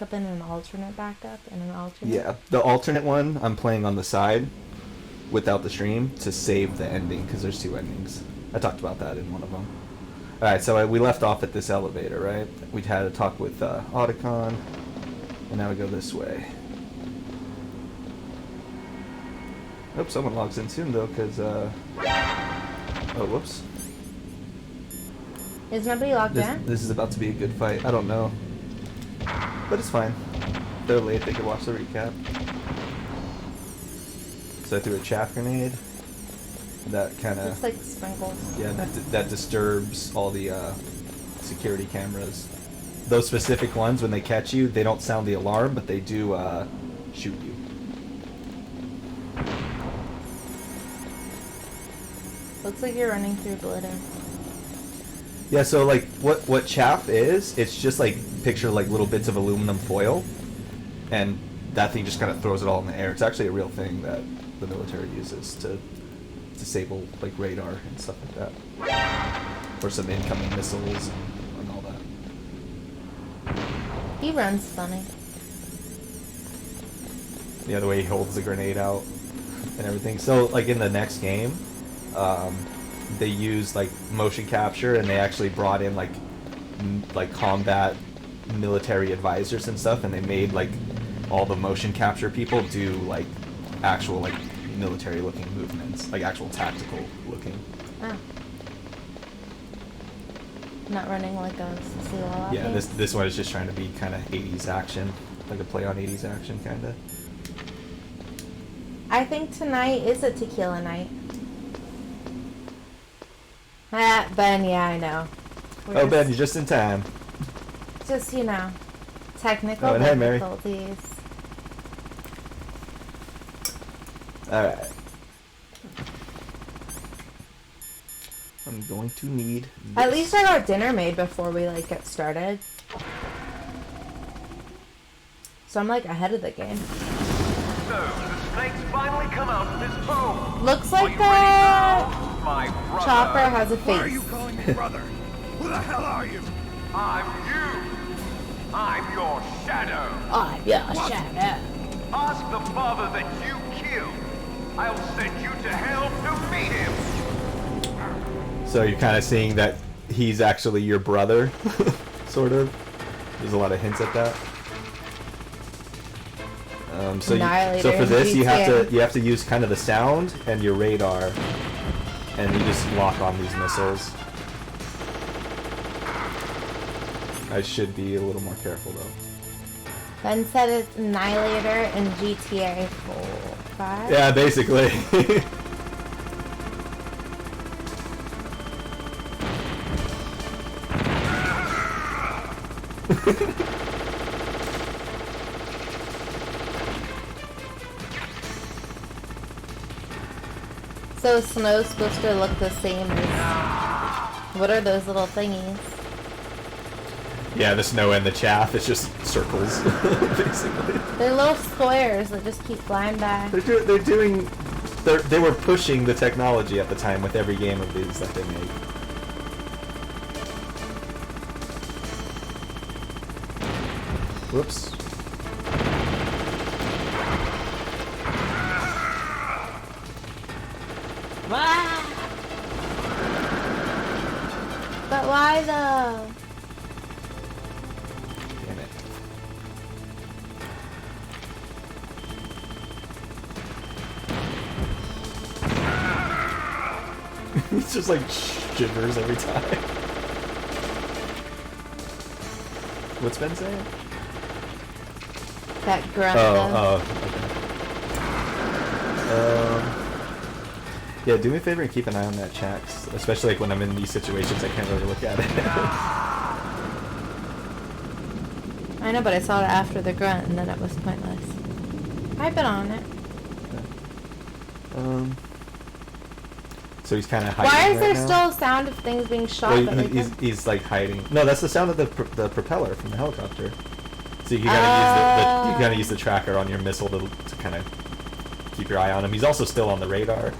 Up in an alternate backup and an alternate? Yeah, the alternate one I'm playing on the side without the stream to save the ending because there's two endings. I talked about that in one of them. All right, so we left off at this elevator, right? We had a talk with Otacon, and now we go this way. Hope someone logs in soon though, because oh, whoops. Is nobody logged in? This is about to be a good fight. I don't know, but it's fine. They're late. They can watch the recap. So I threw a chaff grenade. That kind of... It's like sprinkles. Yeah, that disturbs all the security cameras. Those specific ones, when they catch you, they don't sound the alarm, but they do shoot you. Looks like you're running through glitter. Yeah, so like what chaff is, it's just like, picture like little bits of aluminum foil, and that thing just kind of throws it all in the air. It's actually a real thing that the military uses to disable like radar and stuff like that, or some incoming missiles and all that. He runs funny. Yeah, the way he holds the grenade out and everything. So like in the next game, they use like motion capture, and they actually brought in like combat military advisors and stuff, and they made like all the motion capture people do like actual like military looking movements, like actual tactical looking. Oh. Not running like a CLL. Yeah, this one is just trying to be kind of 80s action, like a play on 80s action kind of. I think tonight is a tequila night. Ben, yeah, I know. Oh, Ben, you're just in time. Just, you know, technical and hey, Mary. difficulties. Alright. I'm going to need this. At least I got dinner made before we, like, get started. So I'm, like, ahead of the game. So, the snakes finally come out of his home. Looks like My brother. Chopper has a Why are you face. calling me brother? Who the hell are you? I'm you. I'm your shadow. Oh, yeah, shadow. Ask the father that you killed. I'll send you to hell to meet him. So you're kind of seeing that he's actually your brother, sort of. There's a lot of hints at that. So for this, you have to use kind of the sound and your radar, and you just lock on these missiles. I should be a little more careful though. Ben said it's Annihilator in GTA 5. Yeah, basically. So snow's supposed to look the same as... What are those little thingies? Yeah, the snow and the chaff, it's just circles, basically. They're little squares that just keep flying by. They were pushing the technology at the time with every game of these that they made. Whoops. But why though? Damn it. It's just like shivers every time. What's Ben saying? That grunt. Okay. Yeah, do me a favor and keep an eye on that chat, especially like when I'm in these situations. I can't really look at it. I know, but I saw it after the grunt, and then it was pointless. I've been on it. Okay. So he's kind of hiding. Why is there right now? still a sound of things being shot? Well, he's like hiding. No, that's the sound of the propeller from the helicopter. So you gotta use the tracker on your missile to kind of keep your eye on him. He's also still on the radar.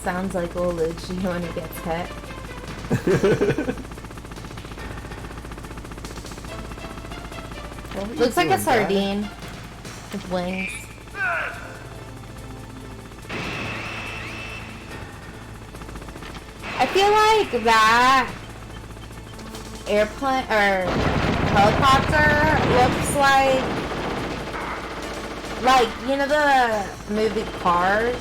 Sounds like old Luigi when he gets hit. what are you Looks like a doing, guy? sardine with wings. I feel like that airplane or helicopter looks like you know the movie Cars,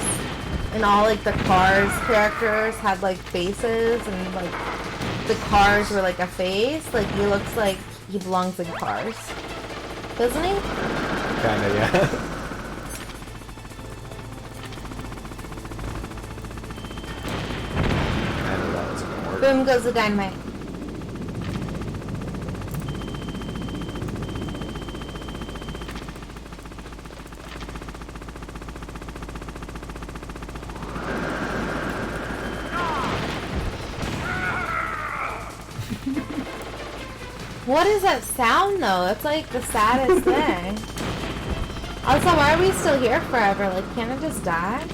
and all like the Cars characters had like faces, and like the cars were like a face. Like he looks like he belongs in Cars, doesn't he? Kinda, yeah. I knew that was gonna work. Boom goes the dynamite. What is that sound though? It's like the saddest thing. Also, why are we still here forever? Like, can't it just die?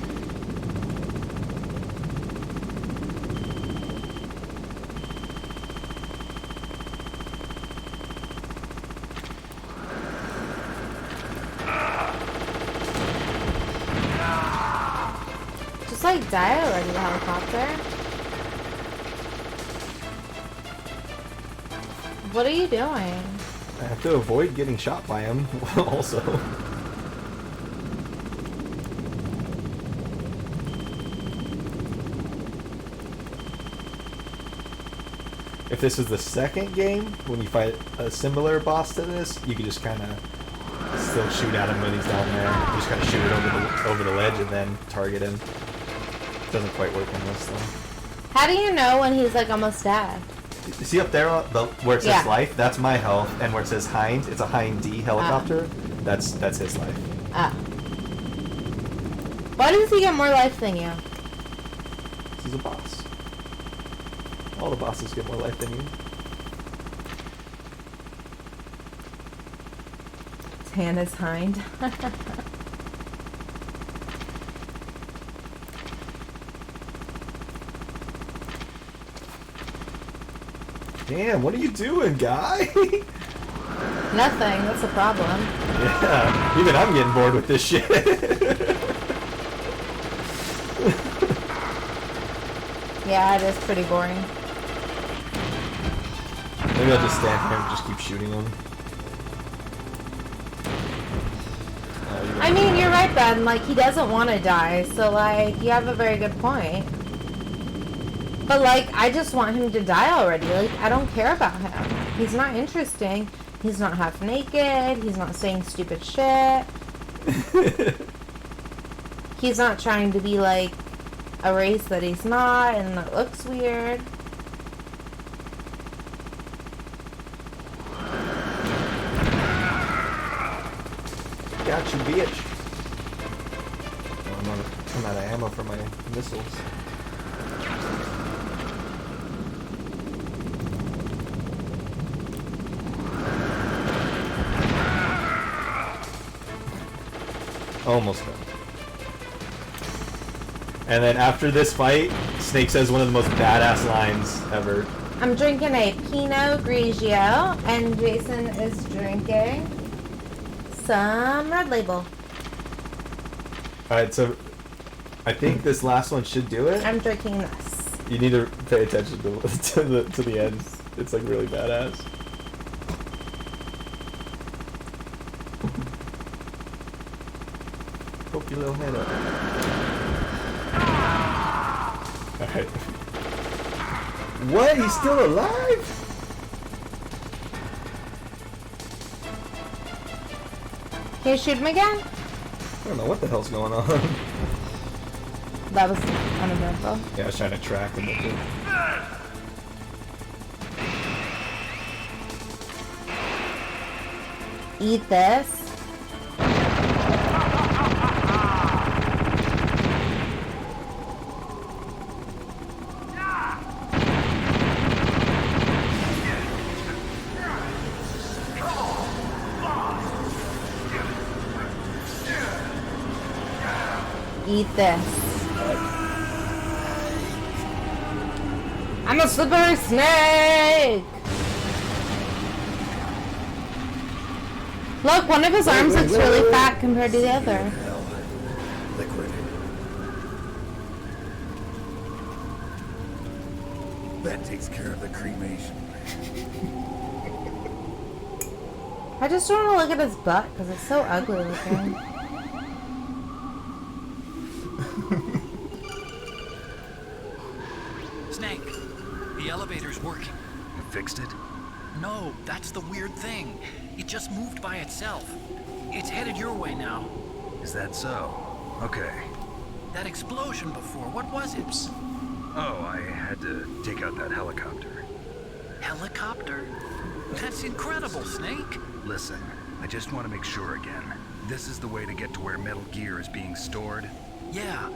Just like die already, the helicopter. What are you doing? I have to avoid getting shot by him, also. If this is the second game, when you fight a similar boss to this, you can just kind of still shoot at him when he's down there. You just kind of shoot it over the ledge and then target him. Doesn't quite work in this though. How do you know when he's like almost dead? You see up there where it says Yeah. life? That's my health, and where it says Hind, it's a Hind D helicopter. That's his life. Ah. Why does he get more life than you? He's a boss. All the bosses get more life than you. His hand is hind. Damn, what are you doing, guy? Nothing, that's a problem. Yeah, even I'm getting bored with this shit. Yeah, it is pretty boring. Maybe I'll just stand here and just keep shooting him. I mean, you're right, Ben. Like, he doesn't want to die, so, like, you have a very good point. But, like, I just want him to die already. Like, I don't care about him. He's not interesting. He's not half naked. He's not saying stupid shit. He's not trying to be, like, a race that he's not, and that looks weird. Got you, bitch. Oh, I'm out of ammo for my missiles. Almost done. And then after this fight, Snake says one of the most badass lines ever. I'm drinking a Pinot Grigio, and Jason is drinking some Red Label. Alright, so I think this last one should do it. I'm drinking this. You need to pay attention to the end. It's like really badass. Poke your little head up. Alright. What? He's still alive? Can you shoot him again? I don't know what the hell's going on. That was uneventful. Yeah, I was trying to track him with it. Eat this. Eat this. I'm a slippery snake! Look, one of his arms looks really fat compared to the other. Hell. Liquid. That takes care of the cremation. I just don't want to look at his butt because it's so ugly looking. Snake, the elevator's working. You fixed it? No, that's the weird thing. It just moved by itself. It's headed your way now. Is that so? Okay. That explosion before, what was it? Oh, I had to take out that helicopter. Helicopter? That's incredible, Snake. Listen, I just want to make sure again. This is the way to get to where Metal Gear is being stored? Yeah.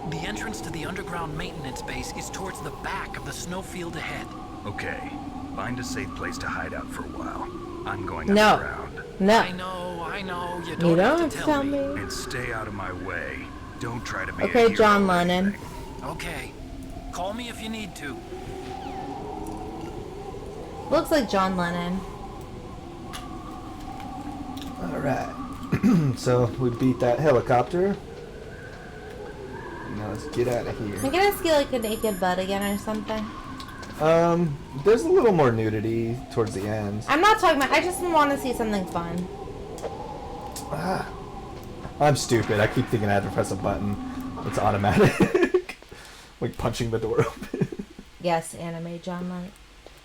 The entrance to the underground maintenance base is towards the back of the snowfield ahead. Okay. Find a safe place to hide out for a while. I'm going No. underground. No. I know. You You don't don't have to tell me. And stay out of my way. Don't try to be a Okay, hero John or Lennon. anything. Okay. Call me if you need to. Looks like John Lennon. Alright. So we beat that helicopter. Now let's get out of I'm here. gonna see like a naked butt again or something. There's a little more nudity towards the end. I'm not talking about. I just want to see something fun. I'm stupid. I keep thinking I have to press a button. It's automatic. Like punching the door open. Yes, anime John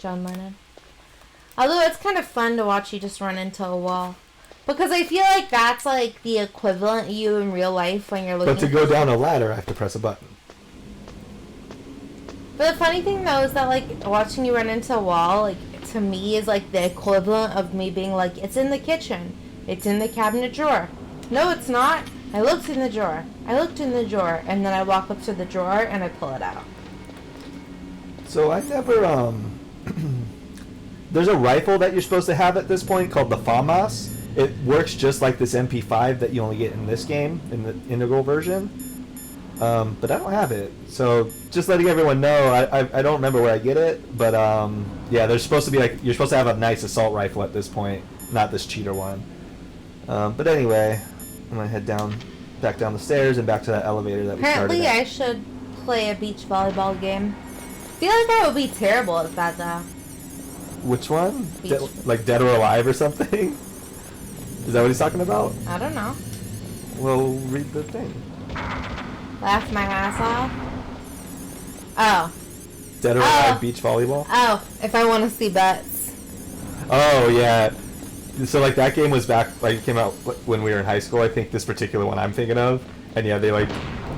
Lennon. Although it's kind of fun to watch you just run into a wall. Because I feel like that's like the equivalent of you in real life when you're looking. But to go down a ladder, I have to press a button. But the funny thing though is that like watching you run into a wall, like to me is like the equivalent of me being like, it's in the kitchen. It's in the cabinet drawer. No, it's not. I looked in the drawer. I looked in the drawer. And then I walk up to the drawer and I pull it out. So I never, there's a rifle that you're supposed to have at this point called the FAMAS. It works just like this MP5 that you only get in this game, in the integral version. But I don't have it. So just letting everyone know, I don't remember where I get it. But yeah, there's supposed to be like, you're supposed to have a nice assault rifle at this point, not this cheater one. But anyway, I'm gonna head back down the stairs and back to that elevator that we Apparently started at. I should play a beach volleyball game. I feel like I would be terrible at that though. Which one? Beach. Like Dead or Alive or something? Is that what he's talking about? I don't know. Well, read the thing. Laugh my ass off. Oh. Dead or Alive beach volleyball? Oh, if I want to see butts. Oh, yeah. So, like, that game was back, like, it came out when we were in high school, I think, this particular one I'm thinking of. And, yeah, they, like,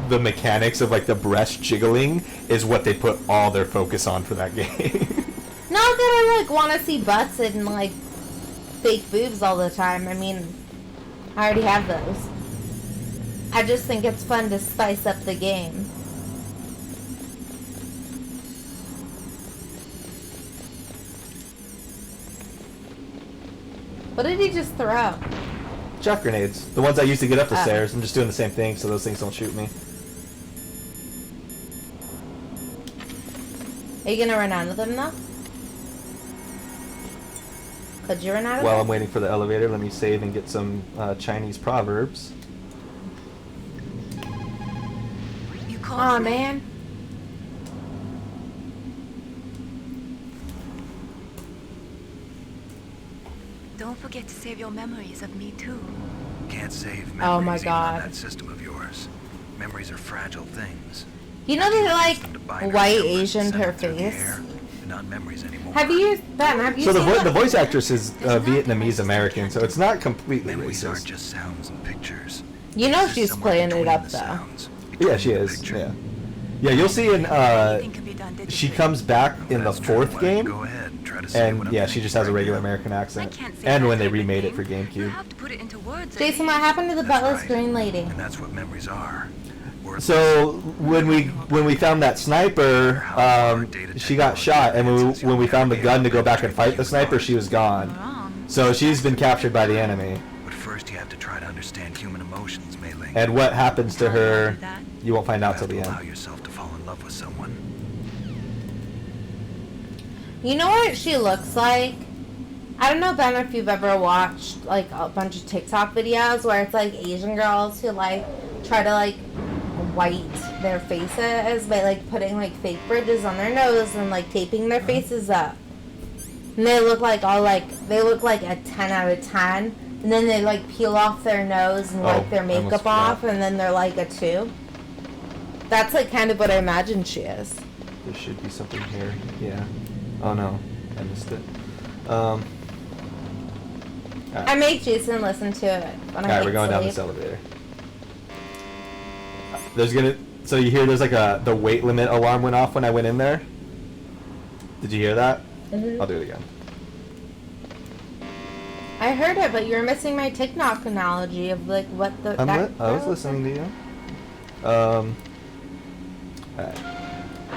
the mechanics of, like, the breast jiggling is what they put all their focus on for that game. Not that I, like, want to see butts and, like, fake boobs all the time. I mean, I already have those. I just think it's fun to spice up the game. What did he just throw out? Chaff grenades. The ones I used to get up the Oh. stairs. I'm just doing the same thing so those things don't shoot me. Are you gonna run out of them though? Could you run out of While I'm them? waiting for the elevator, let me save and get some Chinese proverbs. You can't Aw, sleep. man. Don't forget to save your memories of me too. Can't save memories Oh my even on God. that system of yours. Memories are fragile things. You know they Use like them to bind white numbers and Asianed send her them through the face. air. They're not memories anymore. Have you, Ben, have you So the, seen the that? voice actress is Vietnamese American, so it's not completely Memories aren't racist. just sounds and pictures. You know It's just she's somewhere playing it between up the though. sounds, Yeah, between she the is. picture. Yeah. Yeah, you'll see in Anything can be done she digitally. comes back in the That's true. fourth Why don't you game, Go ahead and try to say what and I'm yeah, she just has a thinking regular right now. American I accent. can't say And my when they favorite remade it for thing. You GameCube. have to put it into words. Jason, what happened to the That's buttless right. green lady? And that's what memories are. Worthless. So when we found that sniper, she got shot, and when we found the gun to go back and fight the sniper, she was gone. Wrong. So she's been captured by the enemy. But first you have to try to understand human emotions, Mei Ling. And what happens to her, Do that. you won't find you out have till to the allow end. yourself to fall in love with someone. You know what she looks like? I don't know, Ben, if you've ever watched like a bunch of TikTok videos where it's like Asian girls who like try to like white their faces by like putting like fake bridges on their nose and like taping their faces up. And they look like a 10 out of 10. And then they like peel off their nose and wipe their makeup off, and then they're like a 2. That's like kind of what I imagine she is. There should be something here. Yeah. Oh no, I missed it. I make Jason listen to it when I Alright, we're going down this elevator. So you hear there's like the weight limit alarm went off when I went in there? Did you hear that? Mm-hmm. I'll do it again. I heard it, but you're missing my TikTok analogy of like what the. I was listening to you. Alright.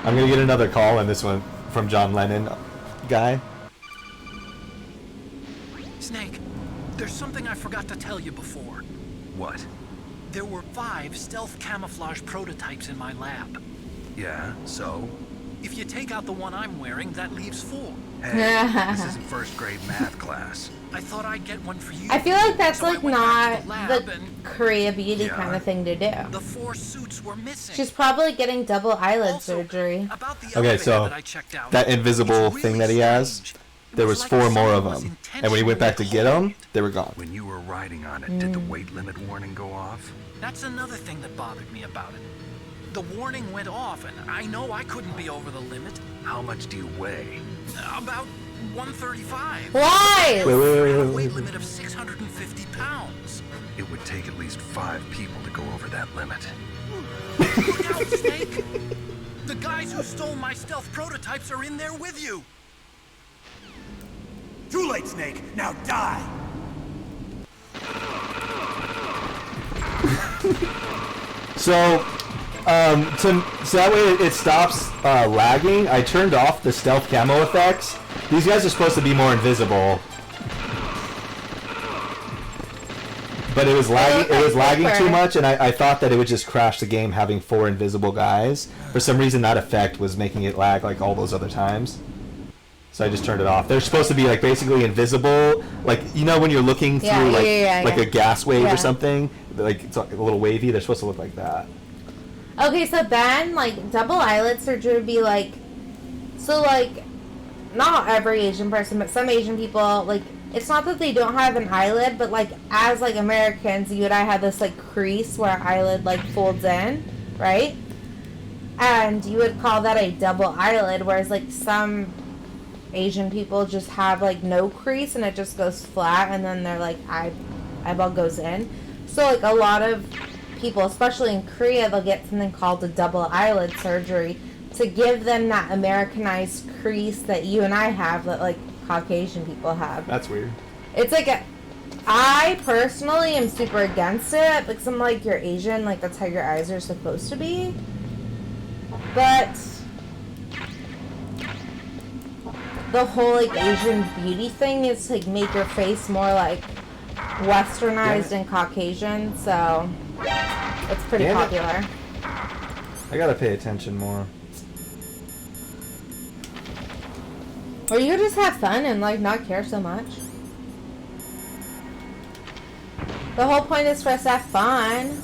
I'm gonna get another call on this one from John Lennon guy. Snake, there's something I forgot to tell you before. What? There were 5 stealth camouflage prototypes in my lab. Yeah, so? If you take out the one I'm wearing, that leaves 4. Hey, this isn't first grade math class. I thought I'd get one for you. I feel like that's So I like went not back to the lab the and Korea beauty kind of thing to do. the 4 suits were missing. She's probably getting double eyelid Also, surgery. about the Okay, elevator so that I checked out, that invisible it's really thing that he has, strange. It there was like 4 more of someone was them. And when he went back to get them, they were gone. When you were riding on it, did the weight limit warning go off? That's another thing that bothered me about it. The warning went off, and I know I couldn't be over the limit. How much do you weigh? About 135. Why? Wait, wait, I wait, had a wait, weight wait. limit of 650 pounds. It would take at least 5 people to go over that limit. Look out, Snake! The guys who stole my stealth prototypes are in there with you. Too late, Snake. Now die. So that way it stops lagging, I turned off the stealth camo effects. These guys are supposed to be more invisible. But it was lagging too much, and I thought that it would just crash the game having 4 invisible guys. For some reason that effect was making it lag like all those other times. So I just turned it off. They're supposed to be like basically invisible, like you know when you're looking through a gas wave or something, like it's a little wavy. They're supposed to look like that. Okay, so Ben, like double eyelid surgery would be like, so like, not every Asian person, but some Asian people, like, it's not that they don't have an eyelid, but like as like Americans, you and I have this like crease where our eyelid like folds in, right? And you would call that a double eyelid, whereas like some Asian people just have like no crease and it just goes flat, and then their like eyeball goes in. So like a lot of people, especially in Korea, they'll get something called a double eyelid surgery to give them that Americanized crease that you and I have, that like Caucasian people have. That's weird. It's like I personally am super against it because I'm like, you're Asian, like that's how your eyes are supposed to be. But the whole like Asian beauty thing is to like make your face more like westernized and Caucasian, so it's pretty popular. I gotta pay attention more. Or you could just have fun and like not care so much. The whole point is for us to have fun.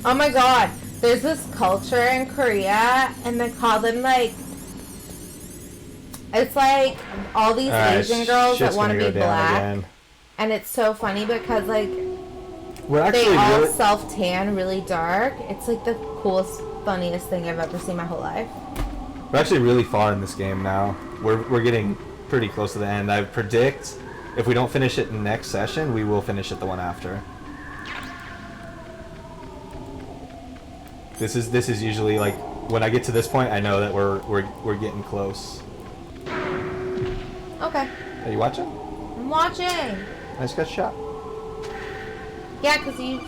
Oh my god, there's this culture in Korea and they call them like, it's like all these Asian girls that want to be black. And it's so funny because like they all self-tan really dark. It's like the coolest, funniest thing I've ever seen my whole life. We're actually really far in this game now. We're getting pretty close to the end. I predict if we don't finish it in the next session, we will finish it the one after. This is usually like when I get to this point, I know that we're getting close. Okay. Are you watching? I'm watching. I just got shot. Yeah, because you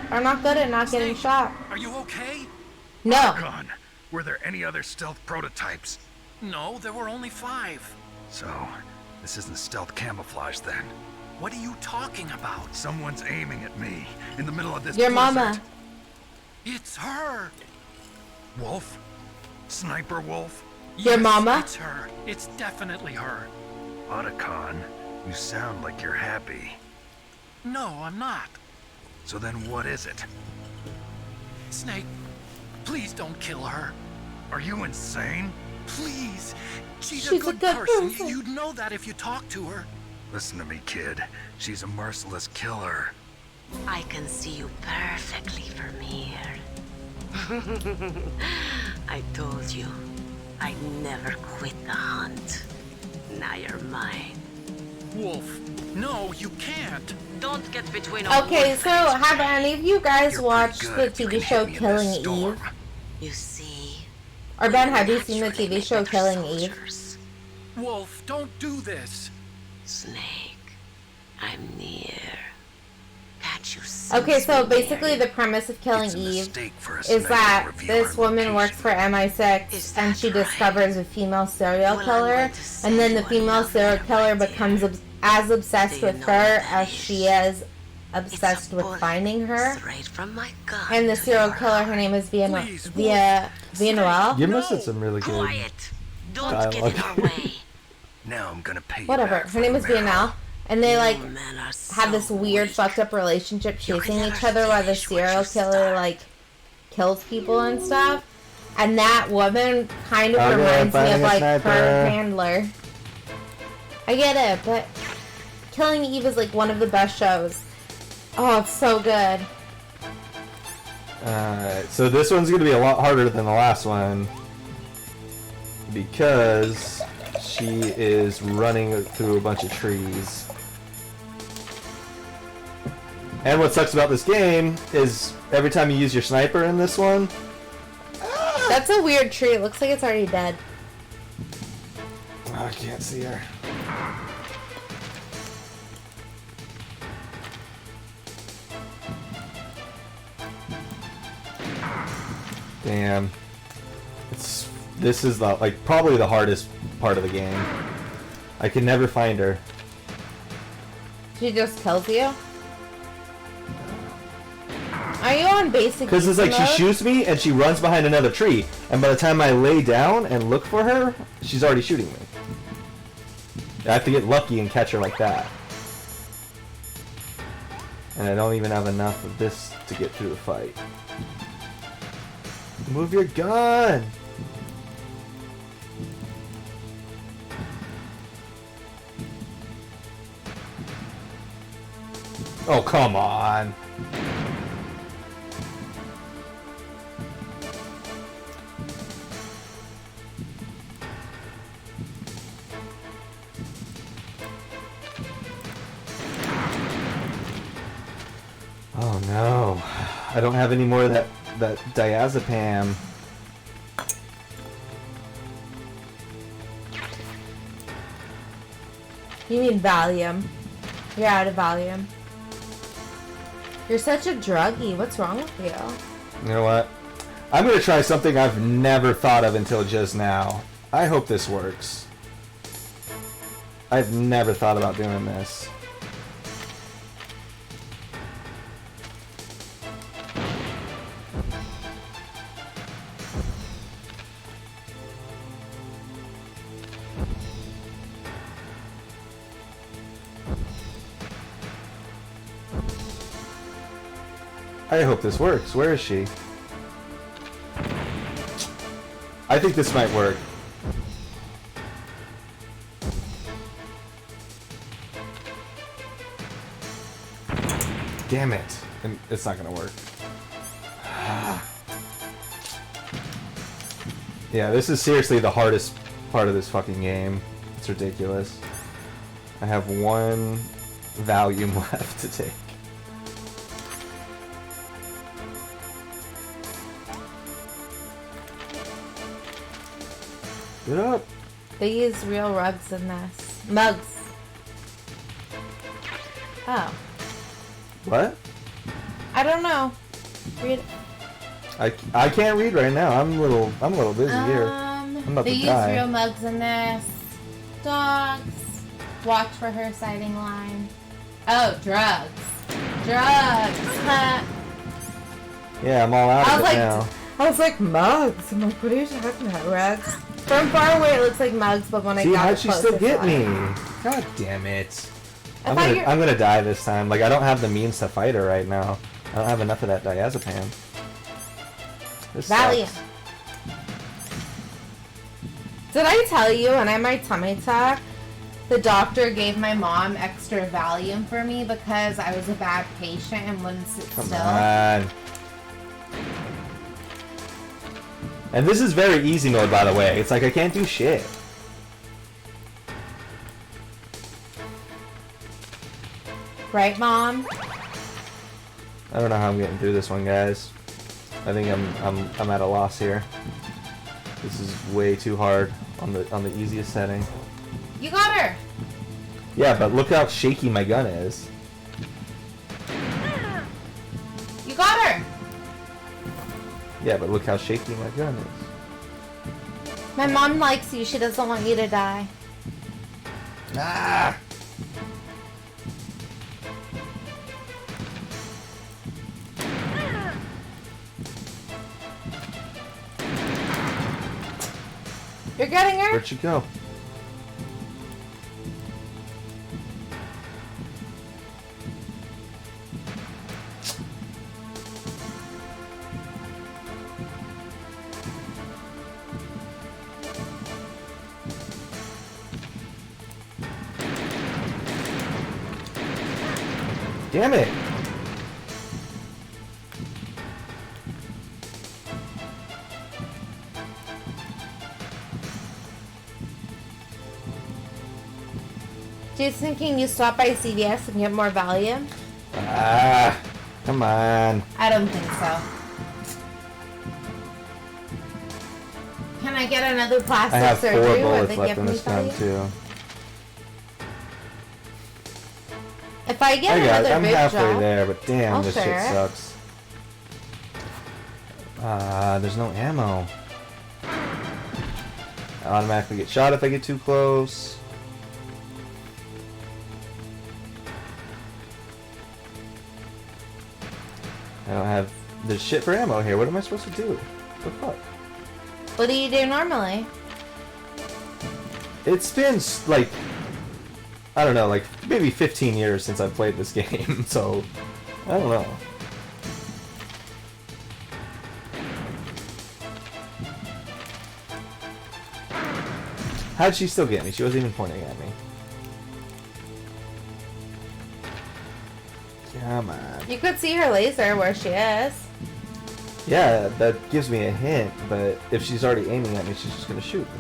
are not good at not getting shot. Are you okay? No. Gone. Were there any other stealth prototypes? No, there were only 5. So, this isn't stealth camouflage then. What are you talking about? Someone's aiming at me in the middle of this Your blizzard. mama. It's her. Wolf? sniper wolf? Your mama? It's her. It's definitely her. Otacon, you sound like you're happy. No, I'm not. So then what is it? Snake, please don't kill her. Are you insane? Please. She's She's a good person. You'd know that if you talked to her. Listen to me, kid. She's a merciless killer. I can see you perfectly from here. I told you, I'd never quit the hunt. Now you're mine. Wolf, no, you can't. Don't get between a Okay, wolf so and have any of you guys You're watched pretty the good if you TV can show hit me in Killing this storm. Eve? You see, Or Ben, have you women seen the naturally TV make show better Killing Eve? soldiers. Wolf, don't do this. Snake, I'm near. Can't you see? Okay, so basically the premise of Killing It's a Eve mistake for a is sniper that reveal this our woman works for location. MI6 Is and that she right? discovers a female serial Well, I'm killer, going to send and then you the a female love serial letter, killer my becomes dear. as obsessed Do you with know her what that as is? she is It's obsessed a with bullet finding her. straight from my gun And the to serial your killer, her heart. name is Please, Villanueva. You're missing some really good. Quiet! Don't get in Dialogue. our way. Now I'm gonna pay you Whatever. back Her for name is Mara. Vianelle. And they like You men are have this so weird weak. fucked up relationship You chasing can each never other while the finish what serial you killer start. like kills people and stuff. And that woman kind of Okay, reminds me of finding a like sniper. her handler. I get it, but Killing Eve is like one of the best shows. Oh, it's so good. Alright, so this one's gonna be a lot harder than the last one because she is running through a bunch of trees. And what sucks about this game is every time you use your sniper in this one, That's a weird tree. It looks like it's already dead. oh, I can't see her. Damn. This is the like probably the hardest part of the game. I can never find her. She just kills you? Are you on basic Because it's like she mode? shoots me and she runs behind another tree, and by the time I lay down and look for her, she's already shooting me. I have to get lucky and catch her like that. And I don't even have enough of this to get through the fight. Move your gun! Oh, come on! Oh no. I don't have any more of that diazepam. You mean Valium. You're out of Valium. You're such a druggie. What's wrong with you? You know what? I'm gonna try something I've never thought of until just now. I hope this works. I've never thought about doing this. I hope this works. Where is she? I think this might work. Damn it. It's not gonna work. Yeah, this is seriously the hardest part of this fucking game. It's ridiculous. I have one Valium left to take. Get up! They use real rugs in this. Mugs. Oh. What? I don't know. Read. I can't read right now. I'm a little busy here. I'm about They to use die. real mugs in this. Dogs. Watch for her sighting line. Oh, drugs. Drugs. Huh. Yeah, I'm all out I of was it like, now. I was like, mugs. I'm like, what are you talking about, Rex? From far away, it looks like mugs, but when I got how'd it she close, still it's get not. me? God damn it. I I'm thought gonna die this time. Like, I don't have the means to fight her right now. I don't have enough of that diazepam. This Valium. sucks. Did I tell you when I had my tummy tuck, the doctor gave my mom extra Valium for me because I was a bad patient and wouldn't sit Come still? on. And this is very easy mode, by the way. It's like I can't do shit. Right, Mom? I don't know how I'm getting through this one, guys. I think I'm at a loss here. This is way too hard on the easiest setting. You got her! Yeah, but look how shaky my gun is. You got her! Yeah, but look how shaky my gun is. My mom likes you. She doesn't want you to die. Ah! You're getting her? Where'd she go? Damn it! Do you think can you stop by CVS and get more Valium? Ah! Come on. I don't think so. Can I get another plastic I have 4 surgery where bullets they left give in me this gun, Valium? too. If I get I got it. another I'm big halfway job, there, but damn, I'll this shit share it. sucks. There's no ammo. I automatically get shot if I get too close. I don't have... There's shit for ammo here. What am I supposed to do? What the fuck? What do you do normally? It's been, like... I don't know, like, maybe 15 years since I've played this game, so... I don't know. How'd she still get me? She wasn't even pointing at me. Come on. You could see her laser where she is. Yeah, that gives me a hint, but if she's already aiming at me, she's just gonna shoot me.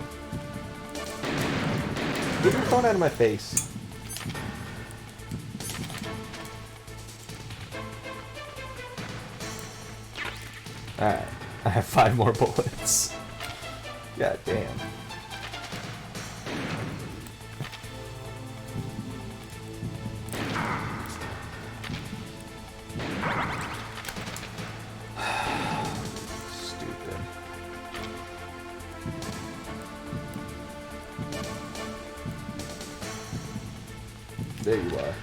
Get your phone out of my face. Alright, I have 5 more bullets. God damn. Stupid. There you are.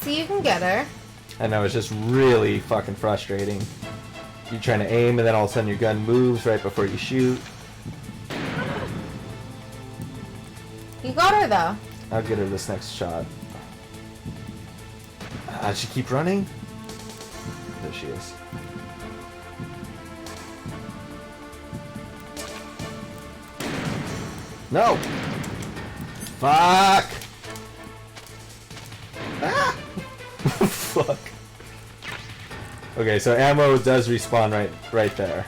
See, you can get her. I know, it's just really fucking frustrating. You're trying to aim and then all of a sudden your gun moves right before you shoot. You got her though. I'll get her this next shot. Does she keep running? There she is. No! Fuck! Ah! Fuck. Okay, so ammo does respawn right there.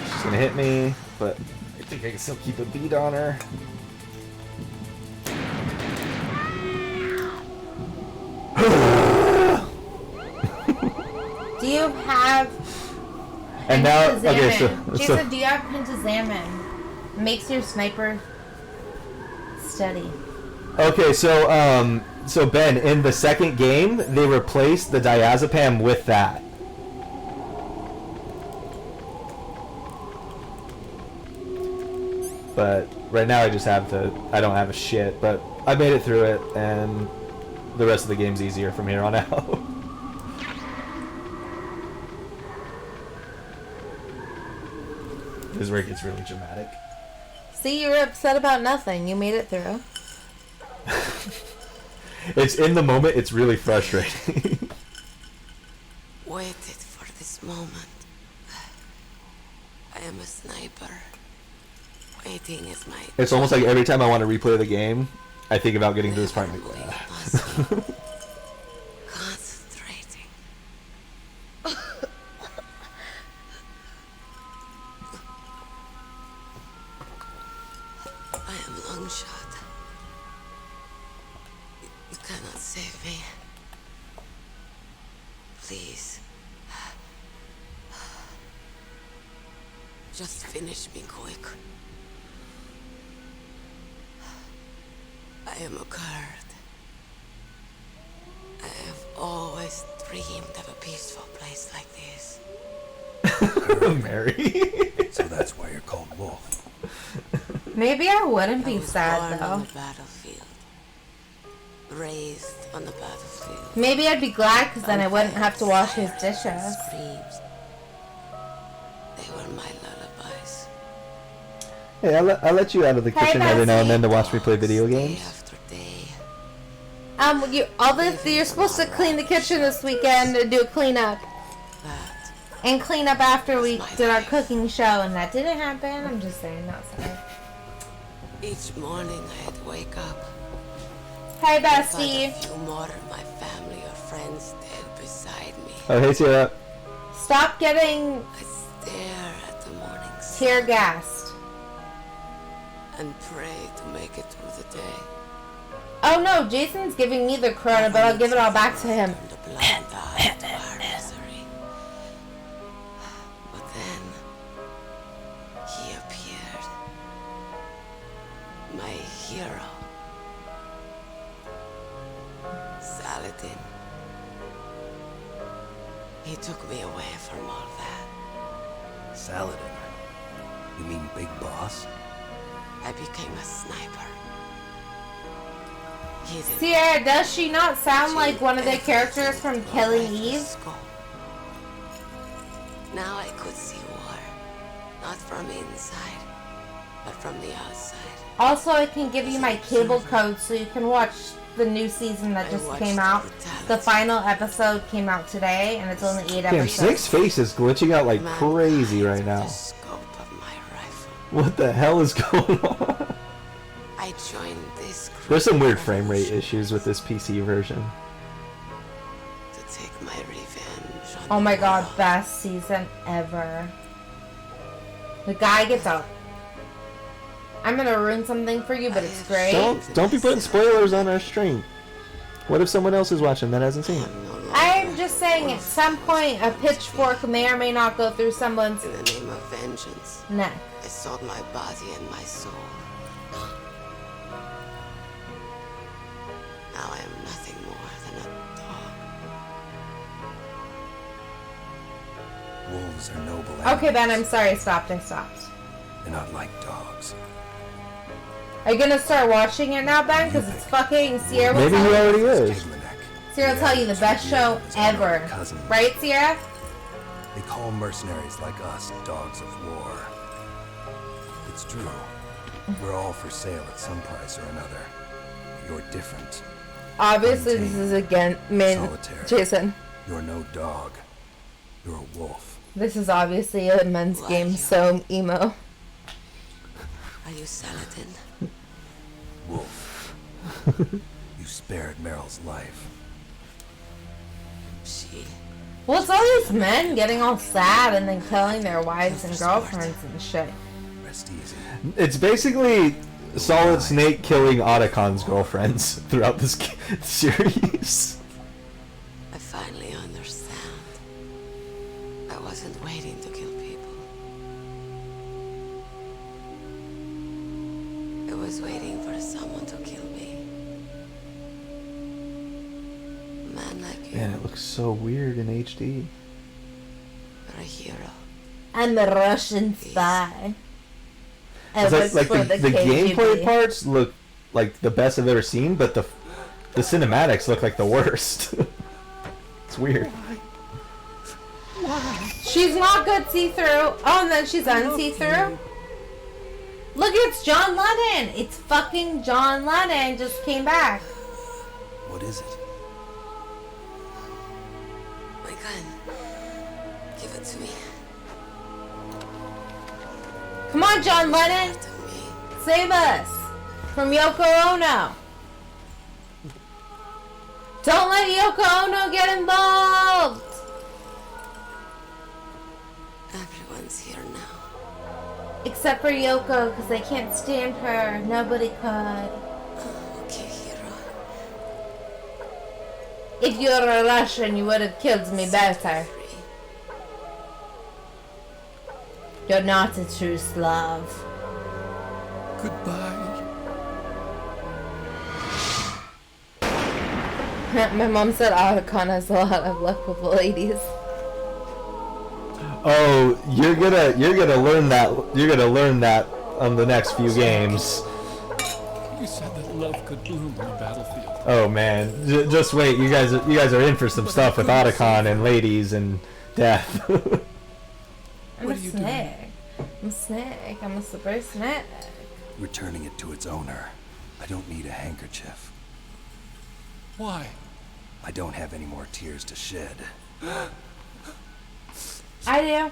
She's gonna hit me, but I think I can still keep a beat on her. Do you have And now, Pentazamin? okay, so Jason, do you have Pentazamin? Makes your sniper steady. okay, so Ben, in the second game, they replaced the diazepam with that. But right now, I don't have a shit. But I made it through it, and the rest of the game's easier from here on out. This is where it gets really dramatic. See, you were upset about nothing. You made it through. It's in the moment, it's really frustrating. Waited for this moment. I am a sniper. Waiting is my... It's almost like every time I want to replay the game, I think about getting to this part and Never like, leave us. Concentrating. I am long shot. You cannot save me. Please. Just finish me quick. I am a Kurd. I have always dreamed of a peaceful place like this. Mary. So that's why you're called Wolf. Maybe I wouldn't I be was sad born though. on the battlefield. Raised on the battlefield. Maybe I'd be glad because then I wouldn't have to wash his dishes. Screams. They were my lullabies. Hey, I let you out of the Hey, kitchen every now and then to Bessie. watch me play video Day games. after day. You're supposed to clean the kitchen this weekend and do a cleanup. That And clean up after we did our cooking show, and that didn't happen. I'm just saying, not sorry. each morning I'd wake up. Hey, Find bestie. a few more of my family or friends dead beside me. Oh, hey, Sierra. Stop getting I stare at the morning sun tear gassed. and pray to make it through the day. Oh no, Jason's giving me the corona, but I'll give it all back to him. Turn the blind eye to our misery. But then he appeared. My hero. Saladin. He took me away from all that. Saladin. You mean Big Boss? I became a sniper. He did Sierra, does she not sound like one of the characters from Killing Eve? Now I could see war, not from inside, but from the outside. Also, I can give you my cable code so you can watch the new season that just came out. The final episode came out today, and it's only 8 Damn, episodes. Six Face is glitching out like crazy right now. The scope of my rifle. What the hell is going on? I joined this group There's some weird of frame rate revolution issues with this PC version. to take my revenge on Oh my the god, world. best season ever. The guy gets out. I'm gonna ruin something for you, but it's great. Don't be putting spoilers on our stream. What if someone else is watching that hasn't seen it? I'm no longer I'm just saying, at some point, a pitchfork may or may not go through someone's in the name of vengeance. neck. I sold my body and my soul. Now I am nothing more than a dog. Wolves are noble Okay, Ben, I'm animals. sorry. I stopped. They're not like dogs. Are you gonna start watching it now, Ben? Because it's fucking Sierra will Maybe tell he you. already is. Sierra will tell you the best show ever. Right, Sierra? They call mercenaries like us dogs of war. It's true. We're all for sale at some price or another. You're different. Obviously, this is again Solitary. Jason. You're no dog. You're a wolf. This is obviously a men's game, so emo. Are you Saladin? Wolf. You spared Meryl's life. She. Well, it's all these men getting all sad and then killing their wives and girlfriends and shit. Rest easy. It's basically Solid Snake killing Otacon's girlfriends throughout this series. I finally understand. I wasn't waiting to kill people. I was waiting for someone to kill me. A man like you. Man, it looks so weird in HD. You're a hero. I'm the Russian spy. I It's was like for the KGB. gameplay parts look like the best I've ever seen, but the cinematics look like the worst. It's weird. She's not good see-through. Oh, and then she's un-see-through. Look, it's John Lennon. It's fucking John Lennon. Just came back. What is it? My gun. Give it to me. Come on, John Lennon. To me. Save us from Yoko Ono. Don't let Yoko Ono get involved. Everyone's here now. Except for Yoko, because they can't stand her. Nobody could. Okay, hero. If you were a Russian, you would have killed me better. Free. You're not a true Slav. Goodbye. My mom said Otacon has a lot of luck with ladies. Oh, you're gonna learn that. You're gonna learn that on the next few games. You said that love could bloom on the battlefield. Oh man, just wait. You guys are in for some stuff with Otacon and ladies and death. I'm a snake. I'm a snake. I'm a super snake. Returning it to its owner. I don't need a handkerchief. Why? I don't have any more tears to shed. I do.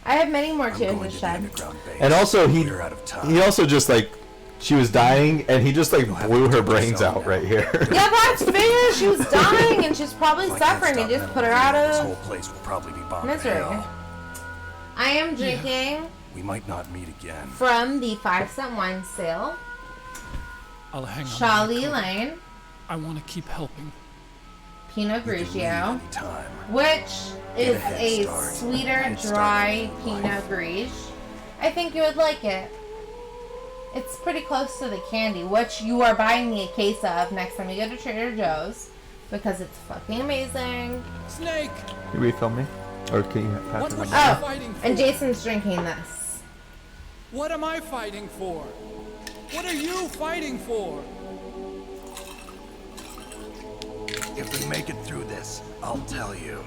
I have many more I'm tears going to to the shed. underground base. And also We're out of time. he also just like, she was dying and he just like have blew to her do brains yourself out now. right here. Yeah, that's fair. She was dying and she's probably If I can't suffering. stop You just Metal put her Gear, out This whole of place will probably be bombed to misery. hell. I am drinking We might not meet again. from the 5-cent wine sale, I'll hang on. Charlie Lane, I want to keep helping. Pinot We can leave Grigio, anytime. which is head a start. sweeter, Head start dry in Pinot life. Grigio. I think you would like it. It's pretty close to the candy, which you are buying me a case of next time you go to Trader Joe's, because it's fucking amazing. Snake! Can we film me? Or can you pass What it was on? you Oh, fighting for? and Jason's drinking this. What am I fighting for? What are you fighting for? If we make it through this, I'll tell you.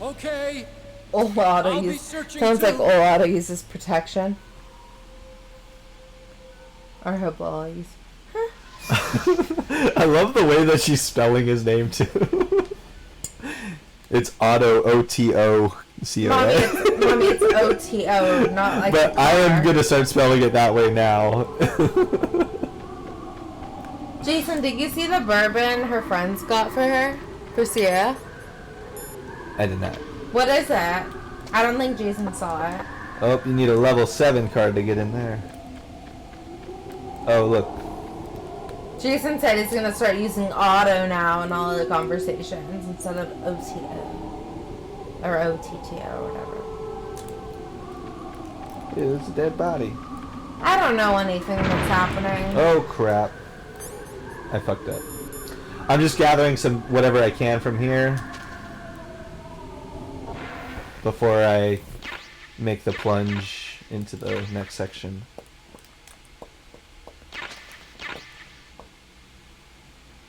Okay. Old Auto I'll be use searching sounds like too. Old Auto uses protection. Or Hobo use. I love the way that she's spelling his name too. It's Otto, O-T-O-C-O. Mommy, it's O-T-O, not like But a I am car. gonna start spelling it that way now. Jason, did you see the bourbon her friends got for her? For Sierra? I did not. What is it? I don't think Jason saw it. Oh, you need a level 7 card to get in there. Oh, look. Jason said he's gonna start using auto now in all of the conversations instead of OTO. Or OTTO or whatever. Ew, it's a dead body. I don't know anything that's happening. Oh, crap. I fucked up. I'm just gathering some whatever I can from here before I make the plunge into the next section.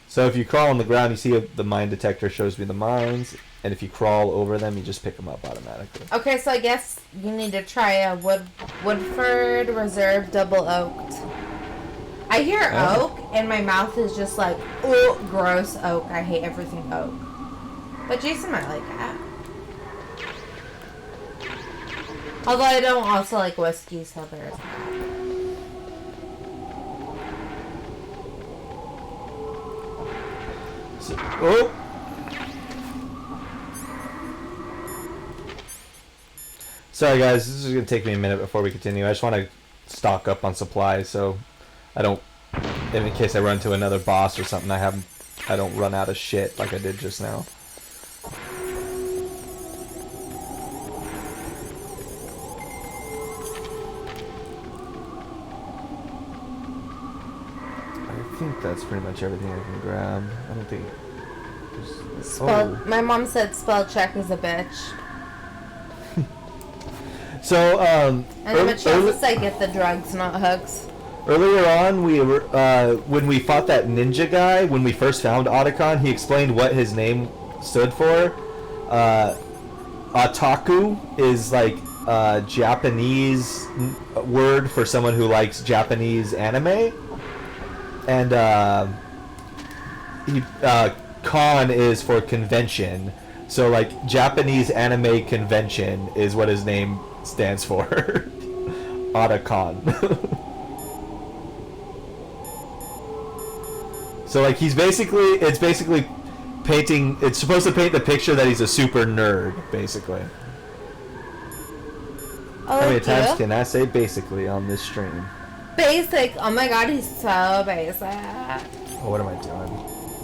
So if you crawl on the ground, you see the mine detector shows me the mines, and if you crawl over them, you just pick them up automatically. Okay, so I guess you need to try a Woodford Reserve Double Oaked. I hear Oh. oak, and my mouth is just like, oh, gross oak. I hate everything oak. But Jason might like that. Although I don't also like whiskey, so there's that. So, oh! Sorry guys, this is going to take me a minute before we continue. I just want to stock up on supplies so I don't, in case I run into another boss or something, I don't run out of shit like I did just now. I think that's pretty much everything I can grab. I don't think there's... My mom said spell check is a bitch. So, And then she also said get the drugs, not hooks. Earlier on, we were when we fought that ninja guy. When we first found Otacon, he explained what his name stood for. Otaku is like a Japanese word for someone who likes Japanese anime, and con is for convention. So like Japanese anime convention is what his name stands for. Otacon. So like it's basically painting. It's supposed to paint the picture that he's a super nerd, basically. Oh, How many like times you? can I say basically on this stream? Basic. Oh my god, he's so basic. Oh, what am I doing?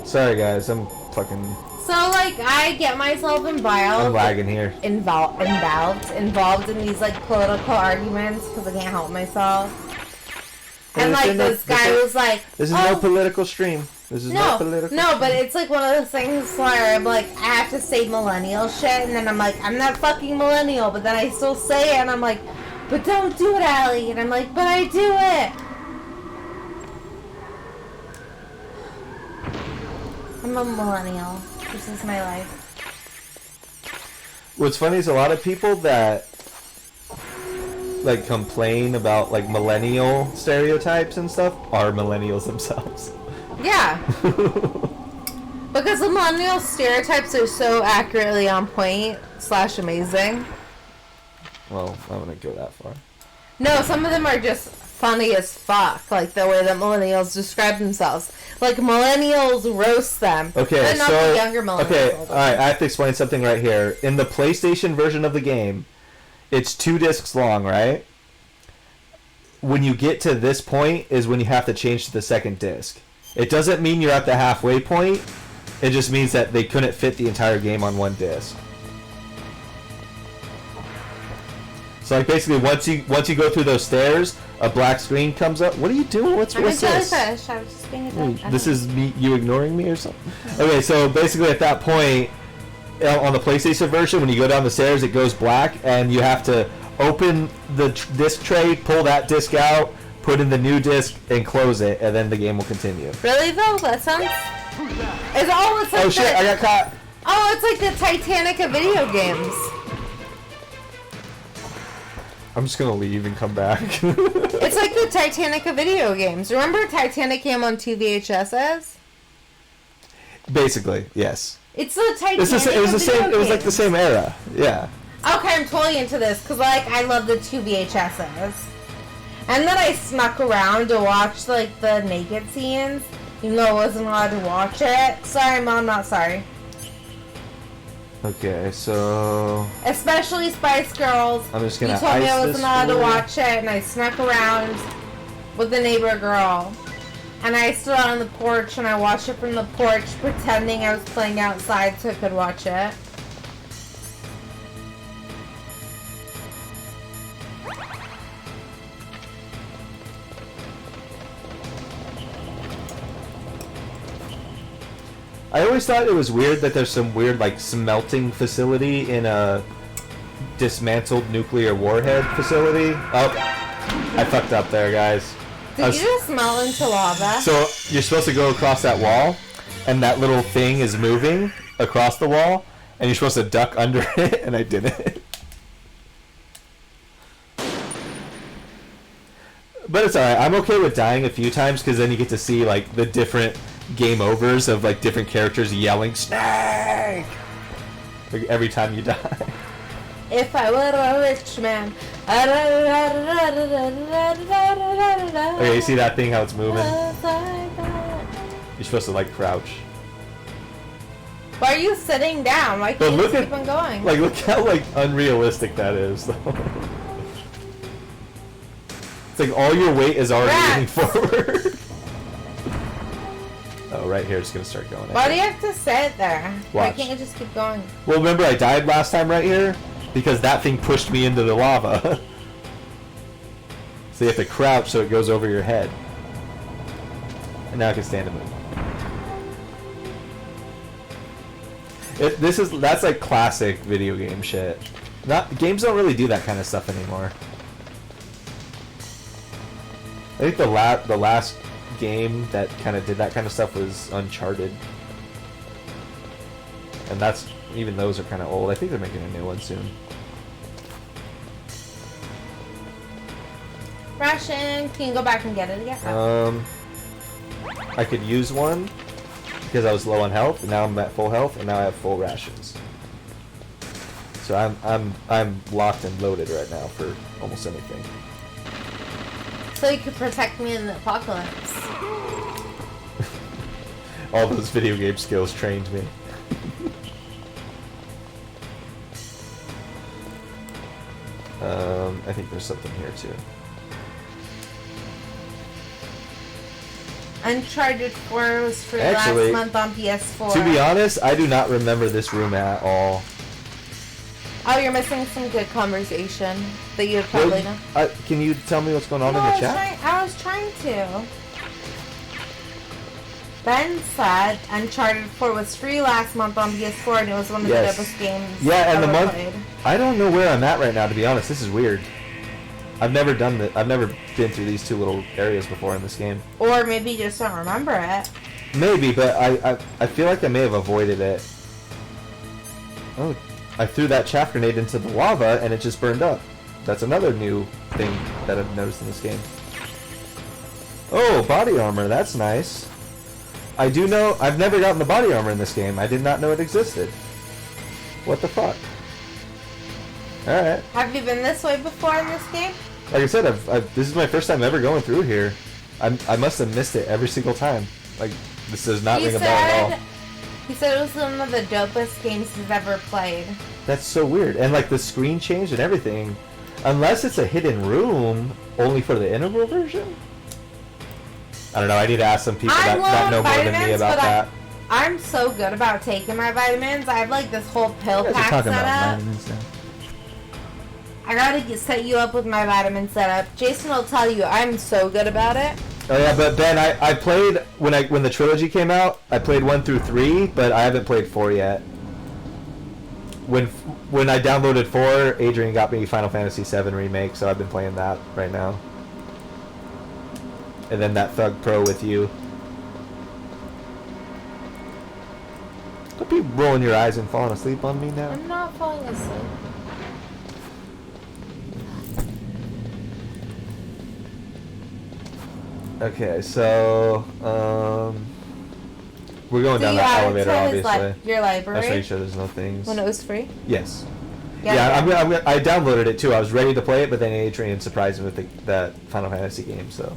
Sorry guys, I'm fucking. So like, I get myself I'm involved. lagging here. Involved in these like political arguments because I can't help myself. And like this guy was like, This is oh, no political stream. This is no political. No, but it's like one of those things where I'm like, I have to say millennial shit, and then I'm like, I'm not fucking millennial, but then I still say it, and I'm like, but don't do it, Allie, and I'm like, but I do it. I'm a millennial. This is my life. What's funny is a lot of people that like complain about like millennial stereotypes and stuff are millennials themselves. Yeah. Because the millennial stereotypes are so accurately on point / amazing. Well, I wouldn't go that far. No, some of them are just funny as fuck, like the way that millennials describe themselves. Like millennials roast them. Okay, but not so the younger millennials. okay, all right. I have to explain something right here. In the PlayStation version of the game, it's 2 discs long, right? When you get to this point is when you have to change to the second disc. It doesn't mean you're at the halfway point. It just means that they couldn't fit the entire game on 1 disc. So like basically once you go through those stairs, a black screen comes up. What are you doing? What's this? jellyfish. I was just being a jellyfish. This is me, you ignoring me or something? Okay, so basically at that point, on the PlayStation version, when you go down the stairs, it goes black, and you have to open the disc tray, pull that disc out, put in the new disc, and close it, and then the game will continue. Really though? That sounds. It's like Oh shit! I got caught. Oh, it's like the Titanic of video games. I'm just gonna leave and come back. It's like the Titanic of video games. Remember Titanic came on 2 VHSs? Basically, yes. It's the Titanic. It was the same. It was like the same era. Yeah. Okay, I'm totally into this because like I love the 2 VHSs, and then I snuck around to watch like the naked scenes, even though I wasn't allowed to watch it. Sorry, Mom, not sorry. Okay, so Especially Spice Girls. I'm just gonna You told me I ice wasn't this allowed to for you. watch it, and I snuck around with the neighbor girl. And I stood on the porch and I watched it from the porch, pretending I was playing outside so I could watch it. I always thought it was weird that there's some weird like smelting facility in a dismantled nuclear warhead facility. Oh, I fucked up there, guys. Did you just melt into lava? So you're supposed to go across that wall, and that little thing is moving across the wall, and you're supposed to duck under it, and I didn't. But it's alright. I'm okay with dying a few times because then you get to see like the different game overs of like different characters yelling "Snake!" like, every time you die. If I were a rich man. Okay, you see that thing how it's moving? You're supposed to like crouch. Why are you sitting down? Why But can't you look just keep at on going? like look how like unrealistic that is though. It's like all your weight is already moving forward. Oh, right here it's gonna start going. Why do you have to sit there? Why Watch. can't you just keep going? Well, remember I died last time right here? Because that thing pushed me into the lava. So you have to crouch so it goes over your head. And now I can stand and move. That's like classic video game shit. Games don't really do that kind of stuff anymore. think the last game that kind of did that kind of stuff was Uncharted, and even those are kind of old. I think they're making a new one soon. Ration, can you go back and get it again? I could use one because I was low on health, and now I'm at full health, and now I have full rations. So I'm locked and loaded right now for almost anything. So you could protect me in the apocalypse. All those video game skills trained me. I think there's something here too. Uncharted 4 was free last month on PS4. To be honest, I do not remember this room at all. Oh, you're missing some good conversation that you probably know. Can you tell me what's going on in the chat? I was trying to. Ben said Uncharted 4 was free last month on PS4 and it was one of the dopest games ever played. I don't know where I'm at right now, to be honest. This is weird. I've never done that. I've never been through these two little areas before in this game. Or maybe you just don't remember it. Maybe, but I feel like I may have avoided it. Oh, I threw that chaff grenade into the lava and it just burned up. That's another new thing that I've noticed in this game. Oh, body armor. That's nice. I do know... I've never gotten the body armor in this game. I did not know it existed. What the fuck? Alright. Have you been this way before in this game? Like I said, this is my first time ever going through here. I must have missed it every single time. Like, this does not ring a bell at all. He said it was one of the dopest games he's ever played. That's so weird. And like the screen changed and everything. Unless it's a hidden room only for the integral version? I don't know, I need to ask some people that know more than me about that. I'm so good about taking my vitamins. I have like this whole pill pack set up. I gotta set you up with my vitamin setup. Jason will tell you I'm so good about it. Oh yeah, but Ben, I played when the trilogy came out. I played 1 through 3, but I haven't played 4 yet. When I downloaded 4, Adrian got me Final Fantasy VII Remake, so I've been playing that right now. And then that Thug Pro with you. Don't be rolling your eyes and falling asleep on me now. I'm not falling asleep. Okay, so we're going down that elevator, obviously. Your library? That's make sure there's no things. When it was free? Yes. Yeah, I downloaded it too. I was ready to play it, but then Adrian surprised me with that Final Fantasy game, so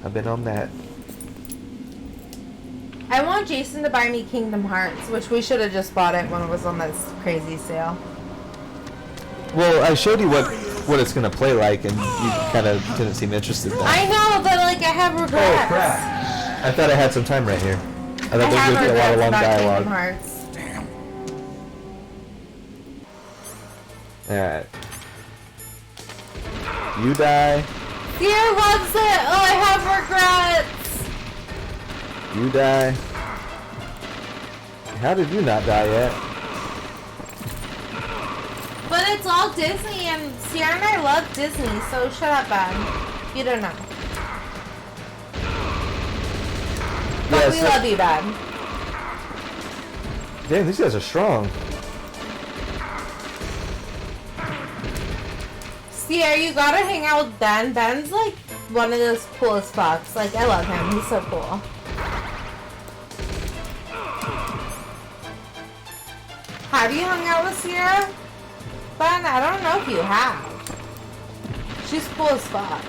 I've been on that. I want Jason to buy me Kingdom Hearts, which we should have just bought it when it was on this crazy sale. Well, I showed you what it's gonna play like, and you kind of didn't seem interested in that. I know, but like I have regrets. Oh crap! I thought I had some time right here. I thought there was gonna be a lot of long dialogue. Hearts. Damn. Alright. You die. Fear loves it! Oh, I have regrets! You die. How did you not die yet? But it's all Disney, and Sierra and I love Disney, so shut up, Ben. You don't know. But we love you, Ben. Damn, these guys are strong. Sierra, you gotta hang out with Ben. Ben's like one of those coolest fucks. Like, I love him. He's so cool. Have you hung out with Sierra? Ben, I don't know if you have. She's cool as fuck.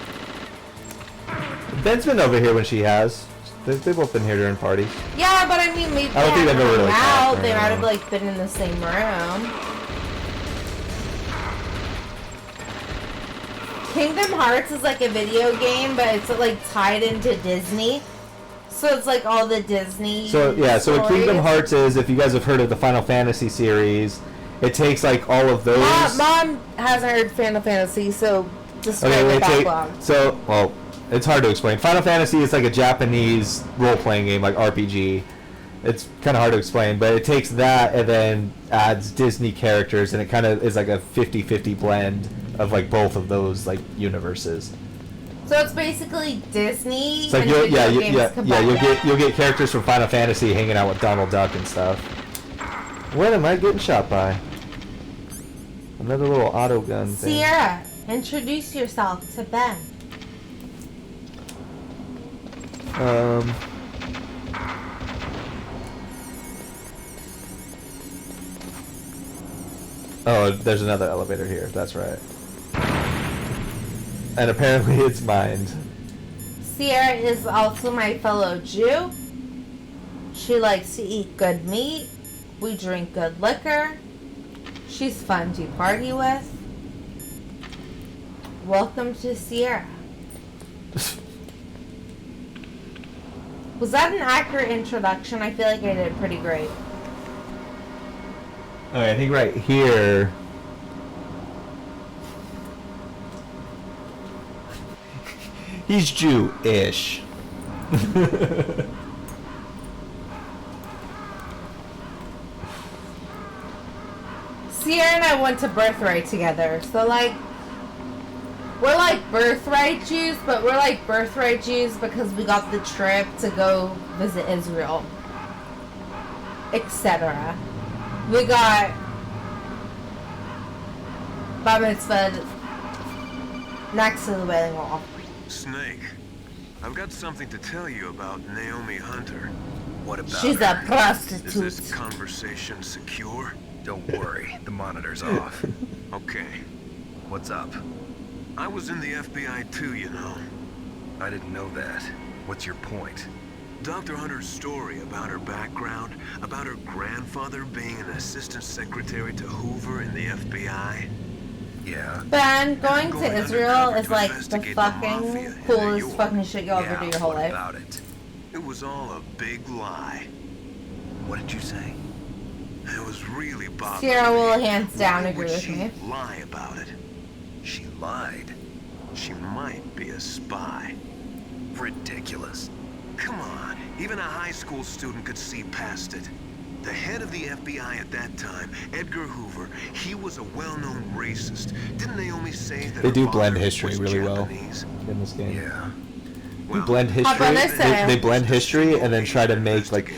Ben's been over here when she has. They've both been here during parties. Yeah, but I mean, maybe I don't think they've ever really out. They might have like been in the same room. Kingdom Hearts is like a video game, but it's like tied into Disney. So it's like all the Disney. So yeah, so what stories. Kingdom Hearts is, if you guys have heard of the Final Fantasy series, it takes like all of those. Mom hasn't heard Final Fantasy, so describe the backlog. Well, it's hard to explain. Final Fantasy is like a Japanese role-playing game, like RPG. It's kind of hard to explain, but it takes that and then adds Disney characters, and it kind of is like a 50-50 blend of like both of those like universes. So it's basically Disney. It's like and video games combined. you'll get characters from Final Fantasy hanging out with Donald Duck and stuff. What am I getting shot by? Another little auto gun thing. Sierra, introduce yourself to Ben. Oh, there's another elevator here. That's right. And apparently it's mined. Sierra is also my fellow Jew. She likes to eat good meat. We drink good liquor. She's fun to party with. Welcome to Sierra. Was that an accurate introduction? I feel like I did pretty great. Okay, I think right here. He's Jew-ish. Sierra and I went to Birthright together, so like, we're like Birthright Jews, but we're like Birthright Jews because we got the trip to go visit Israel, etc. We got bar mitzvah next to the Wailing Wall. Snake, I've got something to tell you about Naomi Hunter. What about She's her? a prostitute. Is this conversation secure? Don't worry, the monitor's off. Okay. What's up? I was in the FBI too, you know. I didn't know that. What's your point? Dr. Hunter's story about her background, about her grandfather being an assistant secretary to Hoover in the FBI. Yeah. Ben, going to Going Israel undercover is to like the investigate the mafia fucking in New coolest York. fucking shit you'll ever Yeah, do your whole what life. about it? It was all a big lie. What did you say? It was really bothering Sierra will me. hands down Why agree would with she me. lie about it? She lied. She might be a spy. Ridiculous. Come on, even a high school student could see past it. The head of the FBI at that time, Edgar Hoover, he was a well-known racist. Didn't Naomi say that They her do father blend history was really well Japanese? in this game. Yeah. They blend history. Well, They blend history and then try to make like